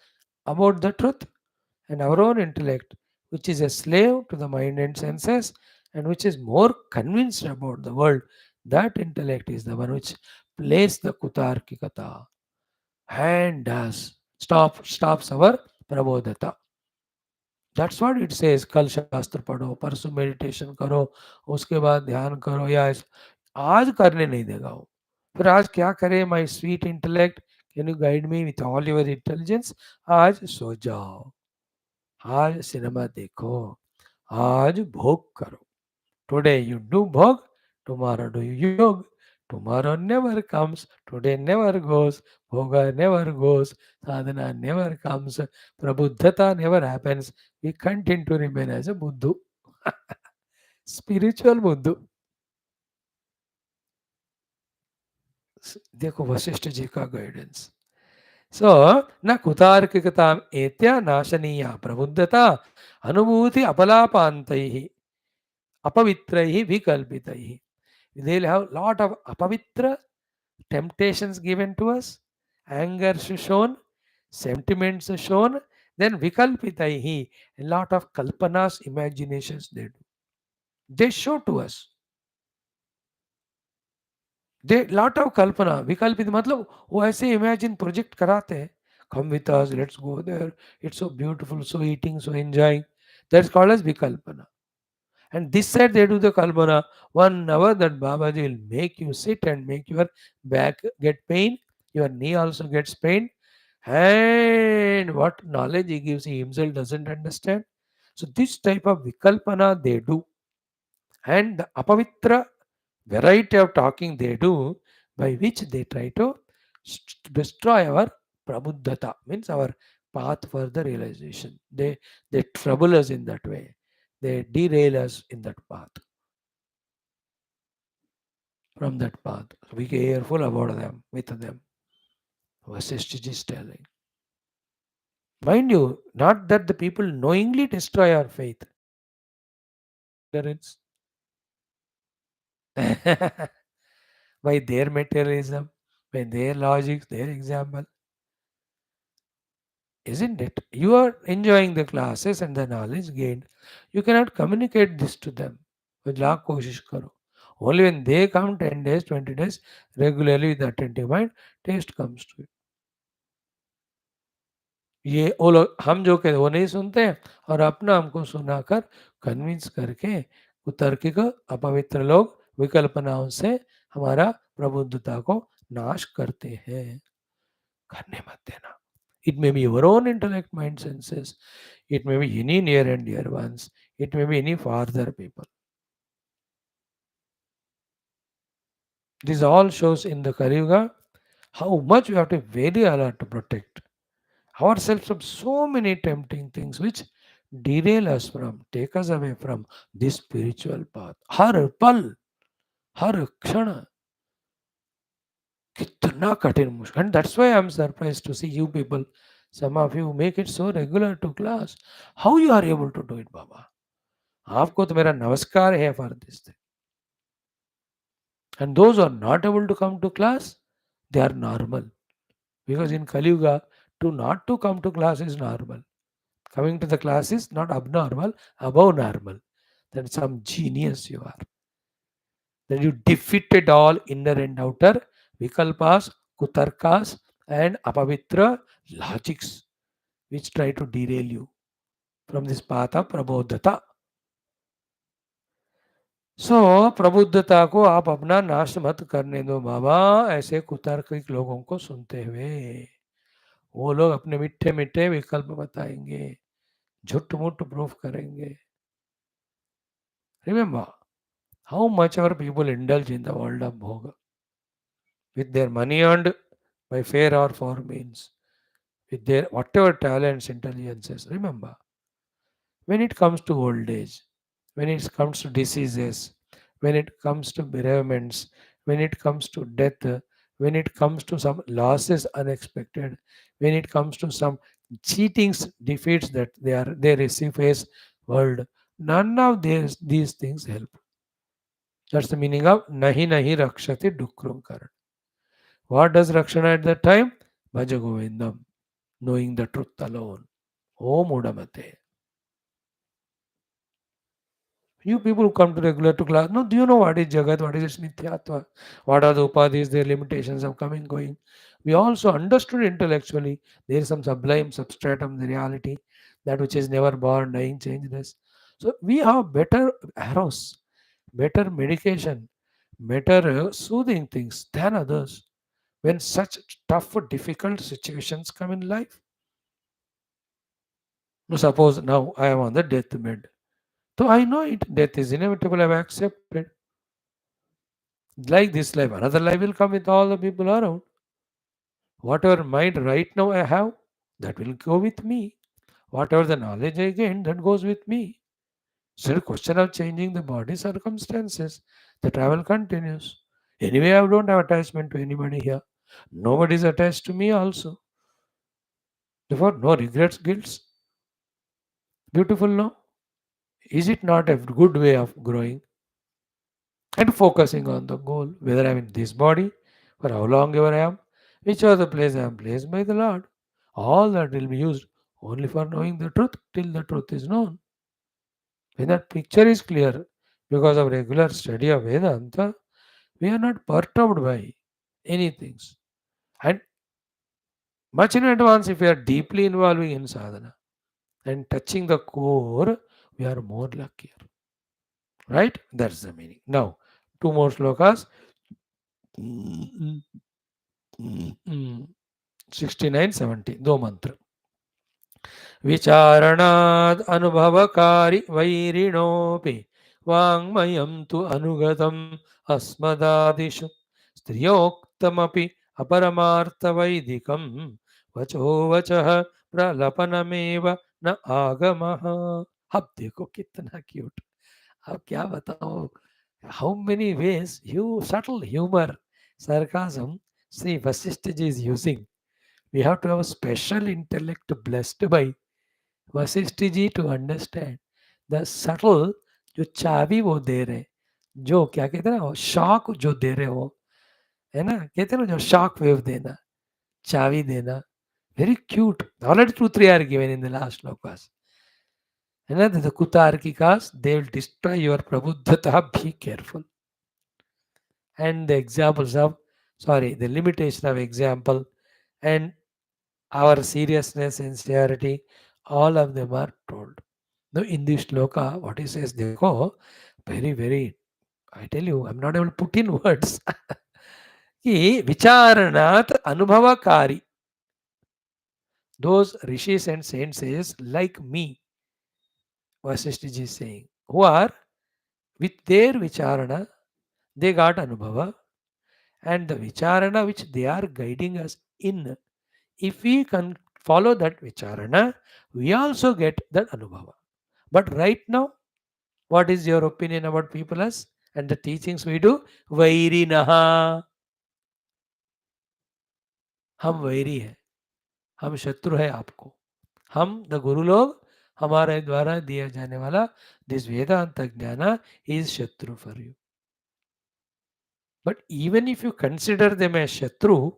about the truth, and our own intellect which is a slave to the mind and senses and which is more convinced about the world, that intellect is the one which plays the kutarkikata and does stops our prabodhata. That's what it says. कल शास्त्र पढ़ो, परसों meditation करो, उसके बाद ध्यान करो, या आज करने नहीं देगा वो. फिर आज क्या करे? My sweet intellect, can you guide me with all your intelligence? आज सो जाओ, आज सिनेमा देखो, आज भोग करो. टुडे यू डू भोग, tomorrow do you yog. Tomorrow never comes, today never goes, bhoga never goes, sadhana never comes, prabuddhata never happens. We continue to remain as a buddhu, spiritual buddhu. देखो वशिष्ठ जी का guidance. सो न कुतार्किकताम एत्या नाशनीया प्रबुद्धता अनुभूति अपलापान्तैः अपवित्रैः विकल्पितैः. They'll have lot of apavitra temptations given to us, anger shown, sentiments shown, then vikalpitaihi, a lot of kalpanas, imaginations they do. They show to us. They lot of kalpana, vikalpit मतलब वो ऐसे imagine project कराते हैं. Come with us, let's go there. It's so beautiful, so eating, so enjoying. That's called as vikalpana. And this side they do the kalpana. 1 hour that Babaji will make you sit and make your back get pain, your knee also gets pain. And what knowledge he gives, he himself doesn't understand. So this type of vikalpana they do. And the apavitra variety of talking they do, by which they try to destroy our prabuddhata, means our path for the realization. They trouble us in that way. They derail us in that path, from that path. So be careful about them, with them. Vaashishtha is telling. Mind you, not that the people knowingly destroy our faith. Ignorance. By their materialism, by their logic, their example. Isn't it? You are enjoying the classes and the knowledge gained. You cannot communicate this to them. Lakh कोशिश करो. Only when they come 10 days, 20 days, regularly with attentive mind, taste comes to it. ये वो लोग हम जो कहते वो नहीं सुनते हैं और अपना हमको सुनाकर कन्विंस करके कुतार्किक अपवित्र लोग विकल्पनाओं से हमारा प्रबुद्धता को नाश करते हैं। करने मत देना। It may be your own intellect, mind, senses. It may be any near and dear ones. It may be any farther people. This all shows in the Kali Yuga how much we have to be very alert to protect ourselves from so many tempting things which derail us from, take us away from this spiritual path. हर पल, हर क्षण कितना कठिन मुश्किल. And that's why I'm surprised to see you people. Some of you make it so regular to class. How you are able to do it, Baba? आपको तो मेरा नमस्कार है for this thing. And those who are not able to come to class, they are normal. Because in Kali Yuga, to not to come to class is normal. Coming to the class is not abnormal, above normal. Then some genius you are. Then you defeated all inner and outer vikalpas, kutarkas, and apavitra logics which try to derail you from this path of prabodhata. सो प्रबुद्धता को आप अपना नाश मत करने दो बाबा, ऐसे कुतार्किक लोगों को सुनते हुए. वो लोग अपने मीठे मीठे विकल्प बताएंगे, झूठ मूठ प्रूफ करेंगे. Remember how much our people indulge in the world of bhoga with their money earned by fair or foul means, with their whatever talents, intelligences. Remember, when it comes to old age, when it comes to diseases, when it comes to bereavements, when it comes to death, when it comes to some losses unexpected, when it comes to some cheatings, defeats that they receive face world, none of these things help. That's the meaning of nahi nahi rakshati dukrum karan. What does rakshana at that time? Bhaja Govindam, knowing the truth alone. Om Udamate. You people who come to regular to class, no, do you know what is Jagat, what is its Nithyatva? What are the Upadhis, their limitations of coming, going? We also understood intellectually there is some sublime substratum, the reality, that which is never born, dying, changeless. So we have better arrows, better medication, better soothing things than others when such tough, difficult situations come in life. Now, suppose now I am on the deathbed. So I know it, death is inevitable, I have accepted. Like this life, another life will come with all the people around. Whatever mind right now I have, that will go with me. Whatever the knowledge I gain, that goes with me. So the question of changing the body circumstances, the travel continues. Anyway, I don't have attachment to anybody here. Nobody is attached to me also. Therefore, no regrets, guilts. Beautiful, no? Is it not a good way of growing? And focusing on the goal, whether I'm in this body, for how long ever I am, which are the place I am placed by the Lord. All that will be used only for knowing the truth till the truth is known. When that picture is clear, because of regular study of Vedanta, we are not perturbed by anything. And much in advance, if we are deeply involving in sadhana and touching the core, we are more luckier. Right? That's the meaning. Now, two more slokas. 69-70 दो मंत्र. विचारणाद् अनुभवकारी वैरिणोऽपि वाङ्मयं तु अनुगतम् अस्मदादिषु स्त्रियोक्तमपि अपरमार्थवैदिकं वचो वचः प्रलपनमेव न आगमः. अब देखो कितना क्यूट. अब क्या बताओ, how many ways you subtle humor, sarcasm, see Vasishtha ji is using. We have to have a special intellect blessed by Vasishtha ji to understand the subtle जो चाबी वो दे रहे, जो क्या कहते हैं ना, शॉक जो दे रहे हो, है ना, कहते हैं ना जो शॉक वेव देना, चाबी देना. Very cute. Already 2-3 are given in the last slokas. And the kutarkikas, they will destroy your prabuddhata. Be careful. And the examples of, sorry, the limitation of example and our seriousness, sincerity, all of them are told. Now, in this shloka, what he says, Dekho, very, very, I tell you, I'm not able to put in words. कि विचारणात अनुभवकारी, those rishis and saints is like me, Vasishtha ji is saying, who are with their vicharana, they got anubhava, and the vicharana which they are guiding us in, if we can follow that vicharana, we also get that anubhava. But right now, what is your opinion about people as and the teachings we do? Vairi naha. हम vary है, हम शत्रु है आपको, हम the गुरु लोग, हमारे द्वारा दिया जाने वाला दिस वेदांत ज्ञान इज शत्रु for you. But even if you consider them as Shatru,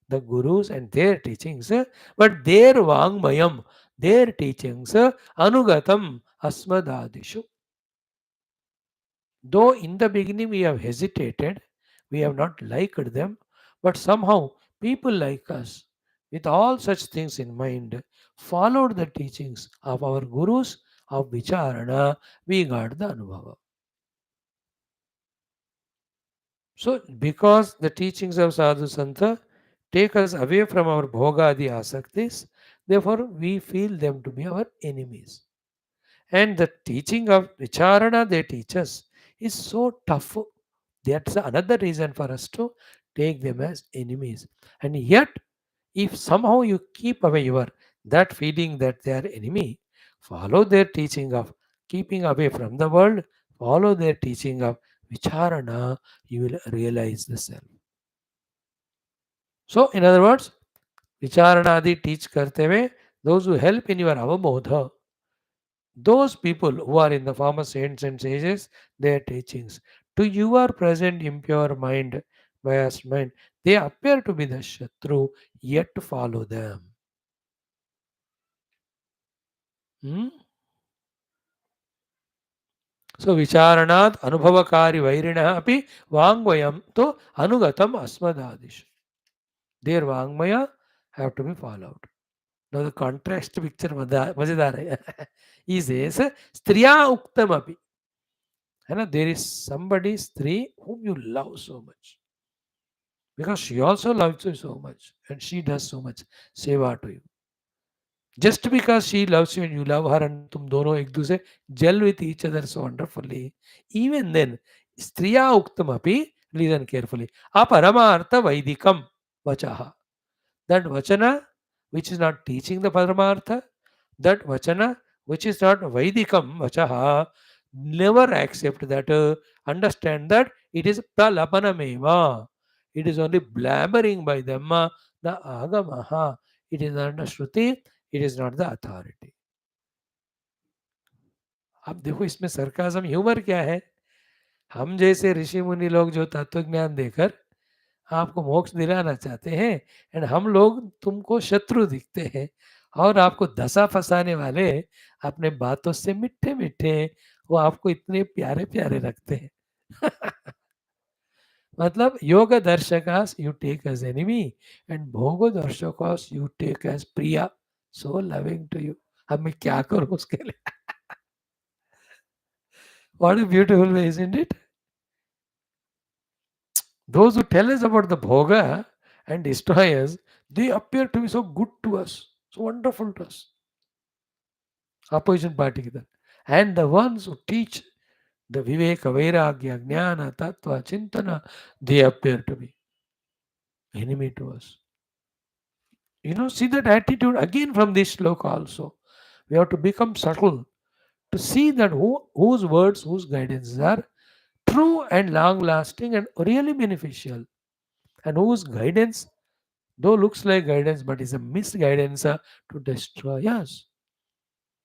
the Gurus and their teachings, but their Vangmayam, their teachings, Anugatam Asmadadishu. Though in the beginning we have hesitated, we have not liked them, but somehow people like us, with all such things in mind, followed the teachings of our Gurus of Vicharana, we got the Anubhava. So, because the teachings of Sadhu Santa take us away from our bhogadi asaktis, therefore we feel them to be our enemies. And the teaching of Vicharana they teach us is so tough. That's another reason for us to take them as enemies. And yet, if somehow you keep away your that feeling that they are enemy, follow their teaching of keeping away from the world, follow their teaching of Vicharana, you will realize the self. So, in other words, Vicharana adi teach karte हुए, those who help in your avabodha, those people who are in the form of saints and sages, their teachings, to your present impure mind, biased mind, they appear to be the Shatru, yet to follow them. Hmm? So vicharanath anubhavakari vairina api vangvayam to anugatam asmadadish. Their vangmaya have to be followed. Now the contrast picture मजेदार है. He says स्त्रिया उक्तम अपि. है ना, there is somebody स्त्री whom you love so much because she also loves you so much and she does so much seva to you. Just because she loves you and you love her and तुम दोनों एक दूसरे gel with each other so wonderfully, even then स्त्रिया उक्तम अपि, listen carefully, अपरमार्थ वैदिकम वचः, that vachana which is not teaching the paramartha, that vachana which is not vaidikam vachaha, never accept that, understand that it is pralapanameva, it is only blabbering by them, the agamaha, it is not the shruti, it is not the authority. अब देखो इसमें sarcasm humour क्या है. हम जैसे ऋषि मुनि लोग जो तत्व ज्ञान देकर आपको मोक्ष दिलाना चाहते हैं एंड हम लोग तुमको शत्रु दिखते हैं और आपको दशा फंसाने वाले अपने बातों से मीठे मीठे वो आपको इतने प्यारे प्यारे रखते हैं. मतलब योग दर्शकास you take as enemy and भोग दर्शकास यू टेक एज प्रिया, सो लविंग टू यू. अब मैं क्या करूं उसके लिए. What a beautiful way, isn't it? Those who tell us about the bhoga and destroy us, they appear to be so good to us, so wonderful to us. Opposition party ki tarah. And the ones who teach the viveka, vairagya, jnana, tattva, chintana, they appear to be enemy to us. You know, see that attitude again from this sloka also. We have to become subtle to see that whose words, whose guidances are true and long lasting and really beneficial, and whose guidance though looks like guidance but is a misguidance to destroy us.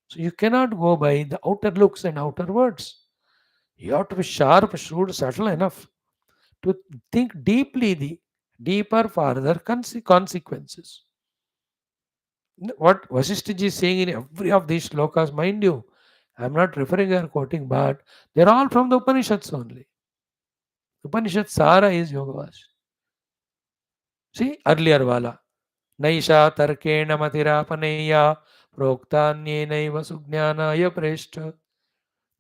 So you cannot go by the outer looks and outer words. You have to be sharp, shrewd, subtle enough to think deeply the deeper, further consequences. What Vaashishtha ji is saying in every of these slokas, mind you, I am not referring or quoting, but they're all from the Upanishads only. Upanishad Sara is Yoga Vash. See, earlier wala. Naisha tarkena matirapaneya proktanyenaiva sugnanaya preshta.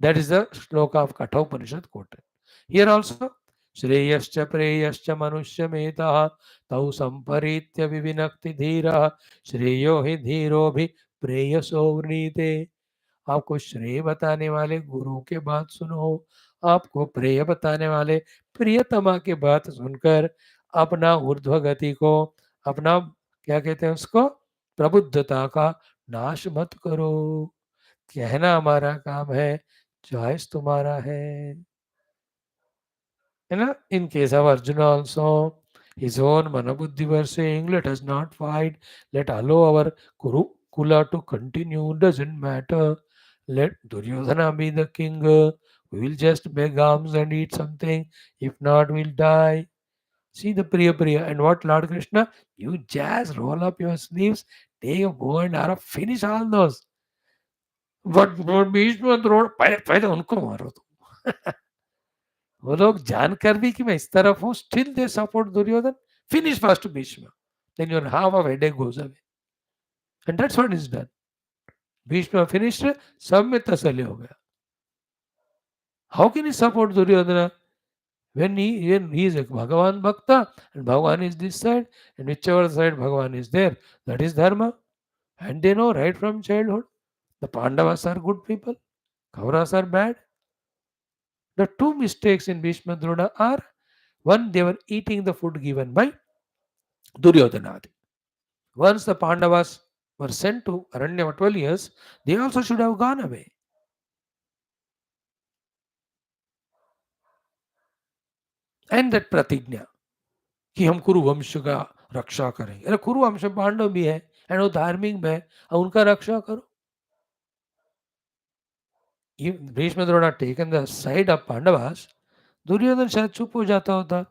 That is the shloka of Katha Upanishad quoted. Here also, Shreyascha Preyascha Manushya Metaha Tau Samparitya Vivinakti Dhira Shreyo hi Dhiro bhi Preyaso Vnite. आपको श्रेय बताने वाले गुरु के बात सुनो, आपको प्रेय बताने वाले प्रियतमा के बात सुनकर अपना ऊर्ध्व गति को, अपना क्या कहते हैं उसको, प्रबुद्धता का नाश मत करो. कहना हमारा काम है, चॉइस तुम्हारा है ना. In case of Arjuna also, his own Manabuddhi were saying, let us not fight, let allow our Kula to continue, doesn't matter. Let Duryodhana be the king, we will just beg alms and eat something, if not we'll die. See the Priya, and what Lord Krishna, you just roll up your sleeves, take a bow and arrow, finish all those. But बीच में road पहले पहले उनको मारो तुम. वो लोग जानकर भी कि मैं इस तरफ हूँ, still they support Duryodhan. Finish first Bhishma, then your half of headache goes away. And that's what is done. Bhishma finished, सब में तसल्ली हो गया. How can he support Duryodhan when he is a Bhagavan Bhakta and Bhagavan is this side, and whichever side Bhagavan is there, that is dharma. And they know right from childhood, the Pandavas are good people, Kauravas are bad. The two mistakes in Bhishma Drona are, one, they were eating the food given by Duryodhana. Once the Pandavas were sent to Aranya for 12 years, they also should have gone away. And that pratigna, कि हम कुरु वंश का रक्षा करेंगे. अरे कुरु वंश पांडव भी है, एंड वो धार्मिक भी है, और उनका रक्षा करो. If Bhishma Drona had taken the side of Pandavas, Duryodhana शायद चुप हो जाता होता.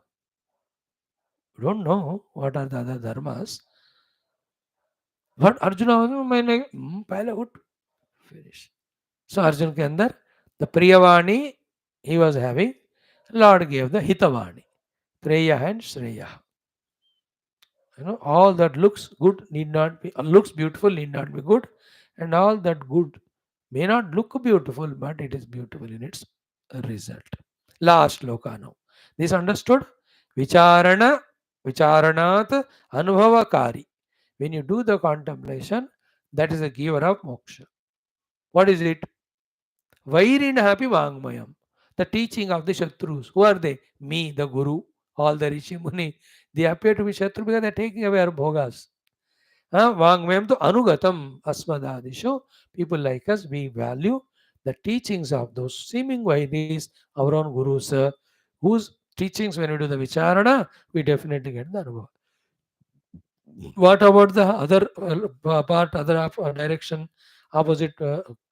Don't know what are the other dharmas. But Arjuna was, मैंने पहले उठ, finish. So Arjun के अंदर the Priyavani he was having, Lord gave the Hitavani, Preya and Shreya. All that looks good need not be, looks beautiful need not be good, and all that good may not look beautiful, but it is beautiful in its result. Last sloka now. This understood? Vicharana, Vicharanat Anubhavakari. When you do the contemplation, that is a giver of moksha. What is it? Vairin happy Vangmayam. The teaching of the Shatrus. Who are they? Me, the Guru, all the Rishi Muni. They appear to be Shatru because they are taking away our bhogas. Vangmayam to Anugatam Asmadadisho. People like us, we value the teachings of those seeming Vairis, our own Gurus, whose teachings, when we do the Vicharana, we definitely get the Anubhava. What about the other part, other direction, opposite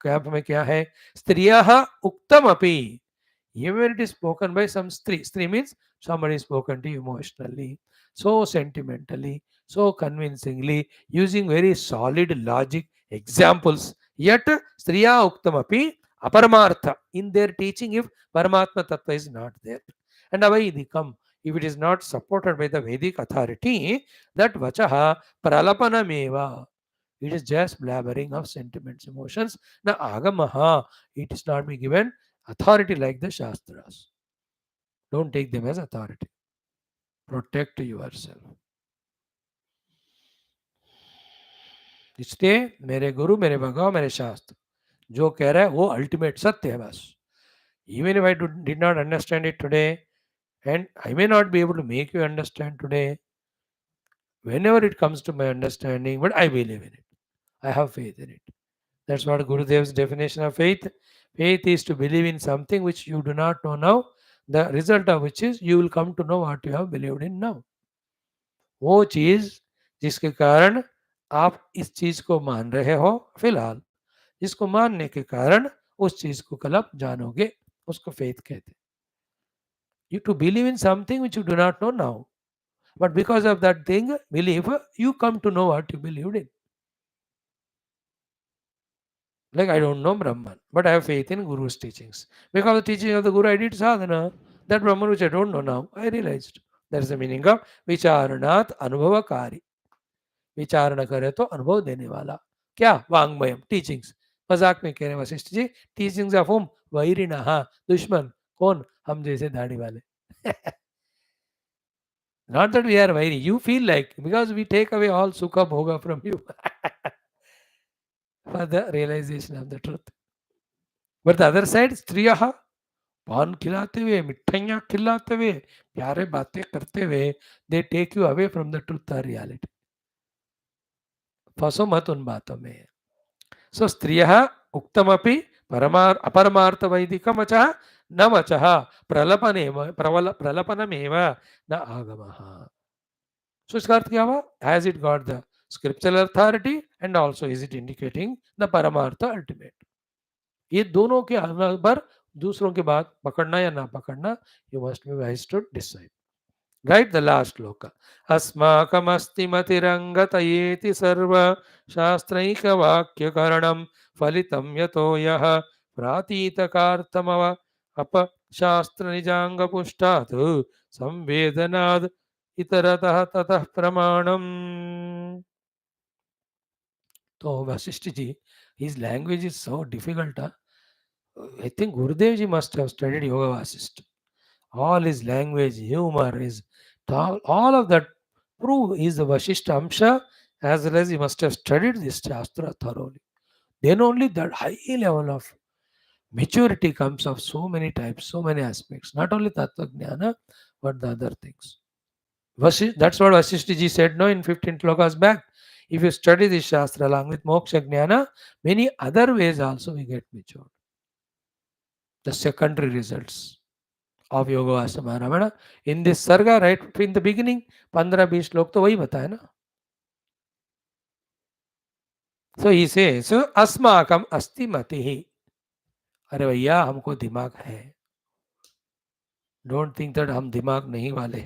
camp में क्या है? स्त्रियः उक्तम अपि. Even it is spoken by some stri means somebody is spoken to you emotionally, so sentimentally, so convincingly, using very solid logic examples. Yet striya uktamapi aparamartha in their teaching, if Paramatma Tattva is not there. And away they come. If it is not supported by the Vedic authority, that vachaha pralapanameva. It is just blabbering of sentiments, emotions. Na agamaha. It is not be given authority like the Shastras. Don't take them as authority. Protect yourself. इसलिए मेरे गुरु, मेरे भगवान, मेरे शास्त्र जो कह रहा है वो अल्टीमेट सत्य है बस. Even if I did not understand it today, and I may not be able to make you understand today, whenever it comes to my understanding, but I believe in it. I have faith in it. That's what Gurudev's definition of faith. Faith is to believe in something which you do not know now, the result of which is you will come to know what you have believed in now. वो चीज जिसके कारण आप इस चीज को मान रहे हो फिलहाल, जिसको मानने के कारण उस चीज को कल आप जानोगे, उसको फेथ कहते हैं. You to believe in something which you do not know now, but because of that thing, belief, you come to know what you believed in. Like I don't know Brahman, but I have faith in Guru's teachings. Because of the teaching of the Guru, I did sadhana. That Brahman which I don't know now, I realized. That is the meaning of Vicharanat Anubhavakari. विचार न करे तो अनुभव देने वाला। क्या? वांग्मयम, teachings. मजाक में कह रहे हैं Vashishtha ji, teachings of home? वैरिणा, हाँ, दुश्मन। कौन? हम जैसे दाढ़ी वाले। Not that we are vairi, you feel like, because we take away all sukha bhoga from you for the realization of the truth. But the other side, स्त्रियः पान खिलाते हुए, मिठाइयाँ खिलाते हुए, प्यारे बातें करते हुए, they take you away from the truth or reality. फंसो मत उन बातों में। सो स्त्रियः उक्तमपि अपरमार्थवैदिकमचः न वचः प्रलपनमेव न आगमः। So इसका अर्थ क्या हुआ? Has it got the scriptural authority and also is it indicating the paramartha ultimate? ये दोनों के आधार पर दूसरों की बात पकड़ना या ना पकड़ना, you must be wise to decide. Right, the last श्लोक। अस्माकमस्ति मतिरंगतयेति सर्व शास्त्रैकवाक्यकरणं फलितं यतो यः प्रातीतकार्थमव अपशास्त्रनिजाङ्गपुष्टात् संवेदनाद् इतरतः ततः प्रमाणम्। तो Vashishtha ji, his language is so difficult. I think Gurudev ji must have studied Yoga Vasishtha. All his language, humor, his all of that prove is the Vasishtha Amsha, as well as he must have studied this Shastra thoroughly. Then only that high level of maturity comes of so many types, so many aspects, not only Tattva Jnana, but the other things. That's what Vasishtha ji said no in 15 shlokas back. If you study this Shastra along with Moksha Jnana, many other ways also we get matured. The secondary results of Yoga Vasishtha Ramayana. In this Sarga, right in the beginning, 15-20 श्लोक तो वही बताया ना. So he says, अस्माकम अस्ति मतिः. अरे भैया, हमको दिमाग है. Don't think that हम दिमाग नहीं वाले.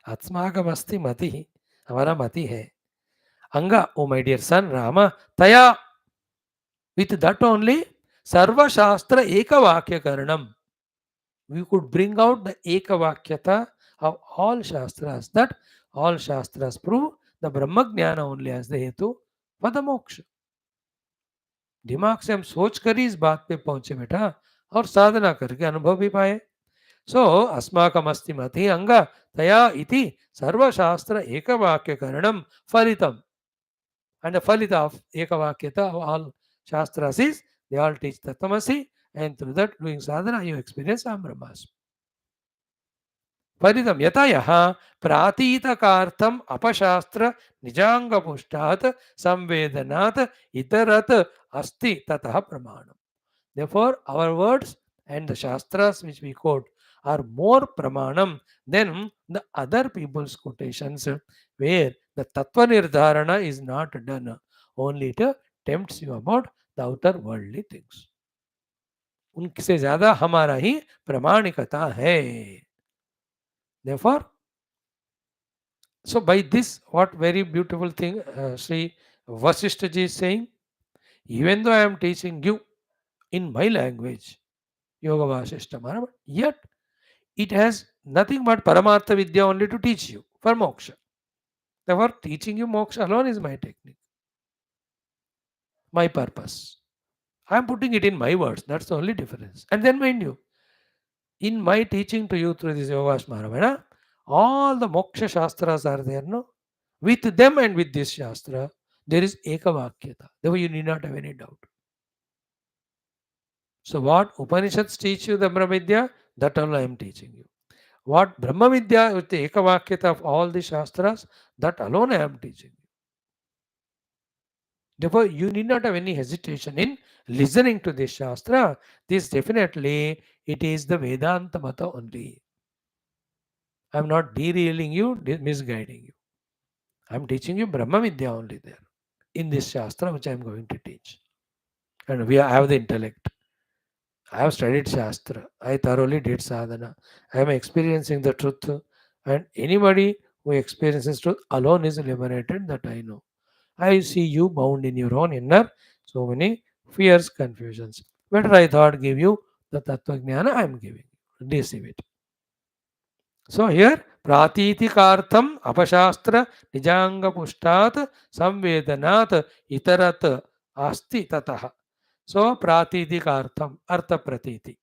अस्माकम अस्ति मतिः. हमारा मति है. Anga, oh my dear son, Rama, Taya, with that only, Sarva Shastra Ekavakya Karanam. We could bring out the Ekavakyata of all Shastras, that all Shastras prove the Brahma Jnana only as the Hetu for the Moksha. दिमाग से हम सोच कर ही इस बात पे पहुंचे बेटा, और साधना करके अनुभव भी पाए. सो अस्माकम अस्ति मति अंग तया इति सर्वशास्त्र एकवाक्यकरणम फलितम. And the falita of ekavakyata of all shastras is they all teach Tattvamasi, and through that doing sadhana you experience Brahmasmi. फलितं यथा यः प्रातीतकार्थम् अपशास्त्र निजाङ्गपुष्टात् संवेदनात् इतरत् अस्ति ततः प्रमाणम्. Therefore, our words and the shastras which we quote are more pramanam than the other people's quotations, where the tattva nirdharana is not done. Only it tempts you about the outer worldly things. उनसे ज्यादा हमारा ही प्रामाणिकता है. Therefore, so by this, what very beautiful thing Sri Vaashishtha ji is saying, even though I am teaching you in my language, Yoga Vaashishtha Maha, yet it has nothing but Paramartha Vidya only to teach you for moksha. Therefore, teaching you moksha alone is my technique, my purpose. I am putting it in my words. That's the only difference. And then mind you, in my teaching to you through this Yoga Smaravana, all the moksha shastras are there, no? With them and with this shastra, there is ekavakyata. Therefore, you need not have any doubt. So, what Upanishads teach you, the Brahma Vidya, that all I am teaching you. What Brahma Vidya with the ekavakyata of all the shastras, that alone I am teaching you. Therefore, you need not have any hesitation in listening to this shastra. This definitely, it is the Vedanta Mata only. I am not derailing you, misguiding you. I am teaching you Brahma Vidya only there in this shastra which I am going to teach. And I have the intellect. I have studied shastra. I thoroughly did sadhana. I am experiencing the truth. And anybody who experiences truth alone is liberated, that I know. I see you bound in your own inner so many fears, confusions. Better I thought give you the Tattva Jnana I am giving. Receive it. So here pratitikartham apashastra nijanga pushtat samvedanat itarat asti tatah. So pratitikartham artha pratiti.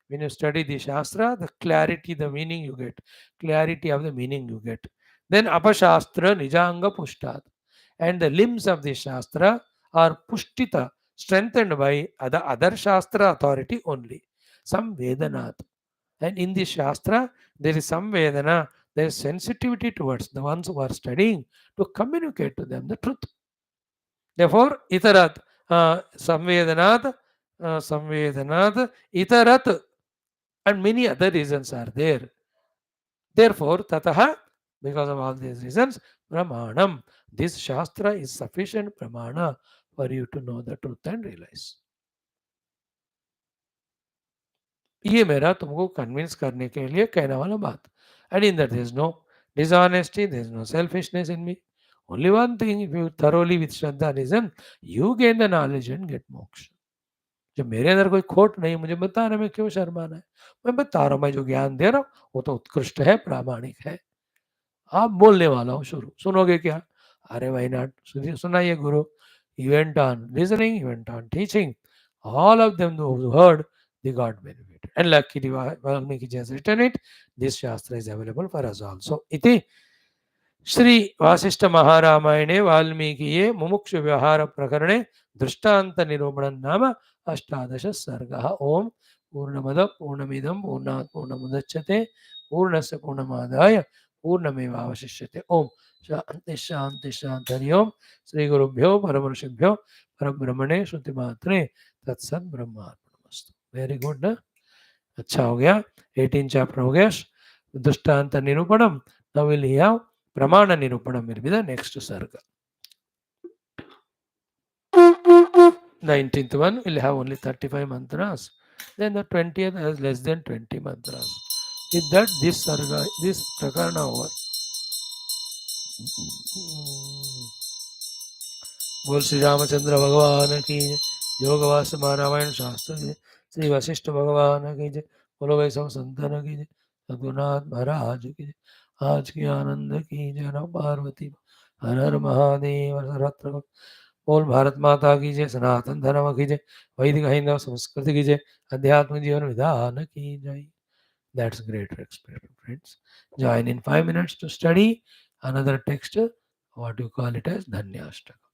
When you study the Shastra, the clarity, the meaning you get, clarity of the meaning you get. Then Apashastra Nijanga Pushtat. And the limbs of the Shastra are Pushtita, strengthened by the other Shastra authority only. Some Vedanat. And in the Shastra, there is some Vedana, there is sensitivity towards the ones who are studying to communicate to them the truth. Therefore, Itarat, Samvedanat, Samvedanat, Itarat, and many other reasons are there. Therefore, tataha, because of all these reasons, pramanam, this shastra is sufficient pramana for you to know the truth and realize. ये मेरा तुमको convince करने के लिए कहने वाला बात. And in that there is no dishonesty, there is no selfishness in me. Only one thing, if you thoroughly with Shraddha reason, you gain the knowledge and get moksha. जब मेरे अंदर कोई खोट नहीं, मुझे बताने में क्यों शर्माना है? मैं बता रहा हूँ, मैं जो ज्ञान दे रहा हूँ वो तो उत्कृष्ट है, प्रामाणिक है. आप बोलने वाला हो शुरू, सुनोगे क्या? अरे वाई नॉट, सुनाइए गुरु. He went on listening, he went on teaching. All of them who heard, they got benefit. And luckily, Valmiki has written it. This Shastra is available for us also. Iti Shri Vasishtha महारामायणे वाल्मीकिये मुमुक्षु व्यवहार प्रकरणे दृष्टांत निरूपणं नाम अष्टादश सर्गः. ओम पूर्णमद पूर्णमिदं पूर्णात् पूर्णमुदच्यते पूर्णस्य पूर्णमादाय पूर्णमेवावशिष्यते. ओम शांति शांति शांति. हरि ओम. श्री गुरुभ्यो परम ऋषिभ्यो परब्रह्मणे श्रुतिमात्रे तत्सत् ब्रह्मार्पणमस्तु. वेरी गुड ना, अच्छा हो गया. 18 चैप्टर हो गया. दृष्टांत निरूपणम. Now will have Pramana Nirupanam will be the next sarga. 19th one will have only 35 mantras. Then the 20th has less than 20 mantras. With that, this sarga, this prakarana over. बोल श्री रामचंद्र भगवान की जय. योगवास रामायण शास्त्र की जय. श्री वशिष्ठ भगवान की जय. बोलो वैष्णव संतन की जय. सद्गुरुनाथ महाराज की जय. आज की आनंद की जय. नमः पार्वती. हर हर महादेव. सर्वत्र बोल भारत माता की जय. सनातन धर्म की जय. वैदिक हिंदू संस्कृति की जय. अध्यात्म जीवन विधान की जय. That's great respect, friends. Join in 5 minutes to study another text, what you call it as Dhanyashtaka.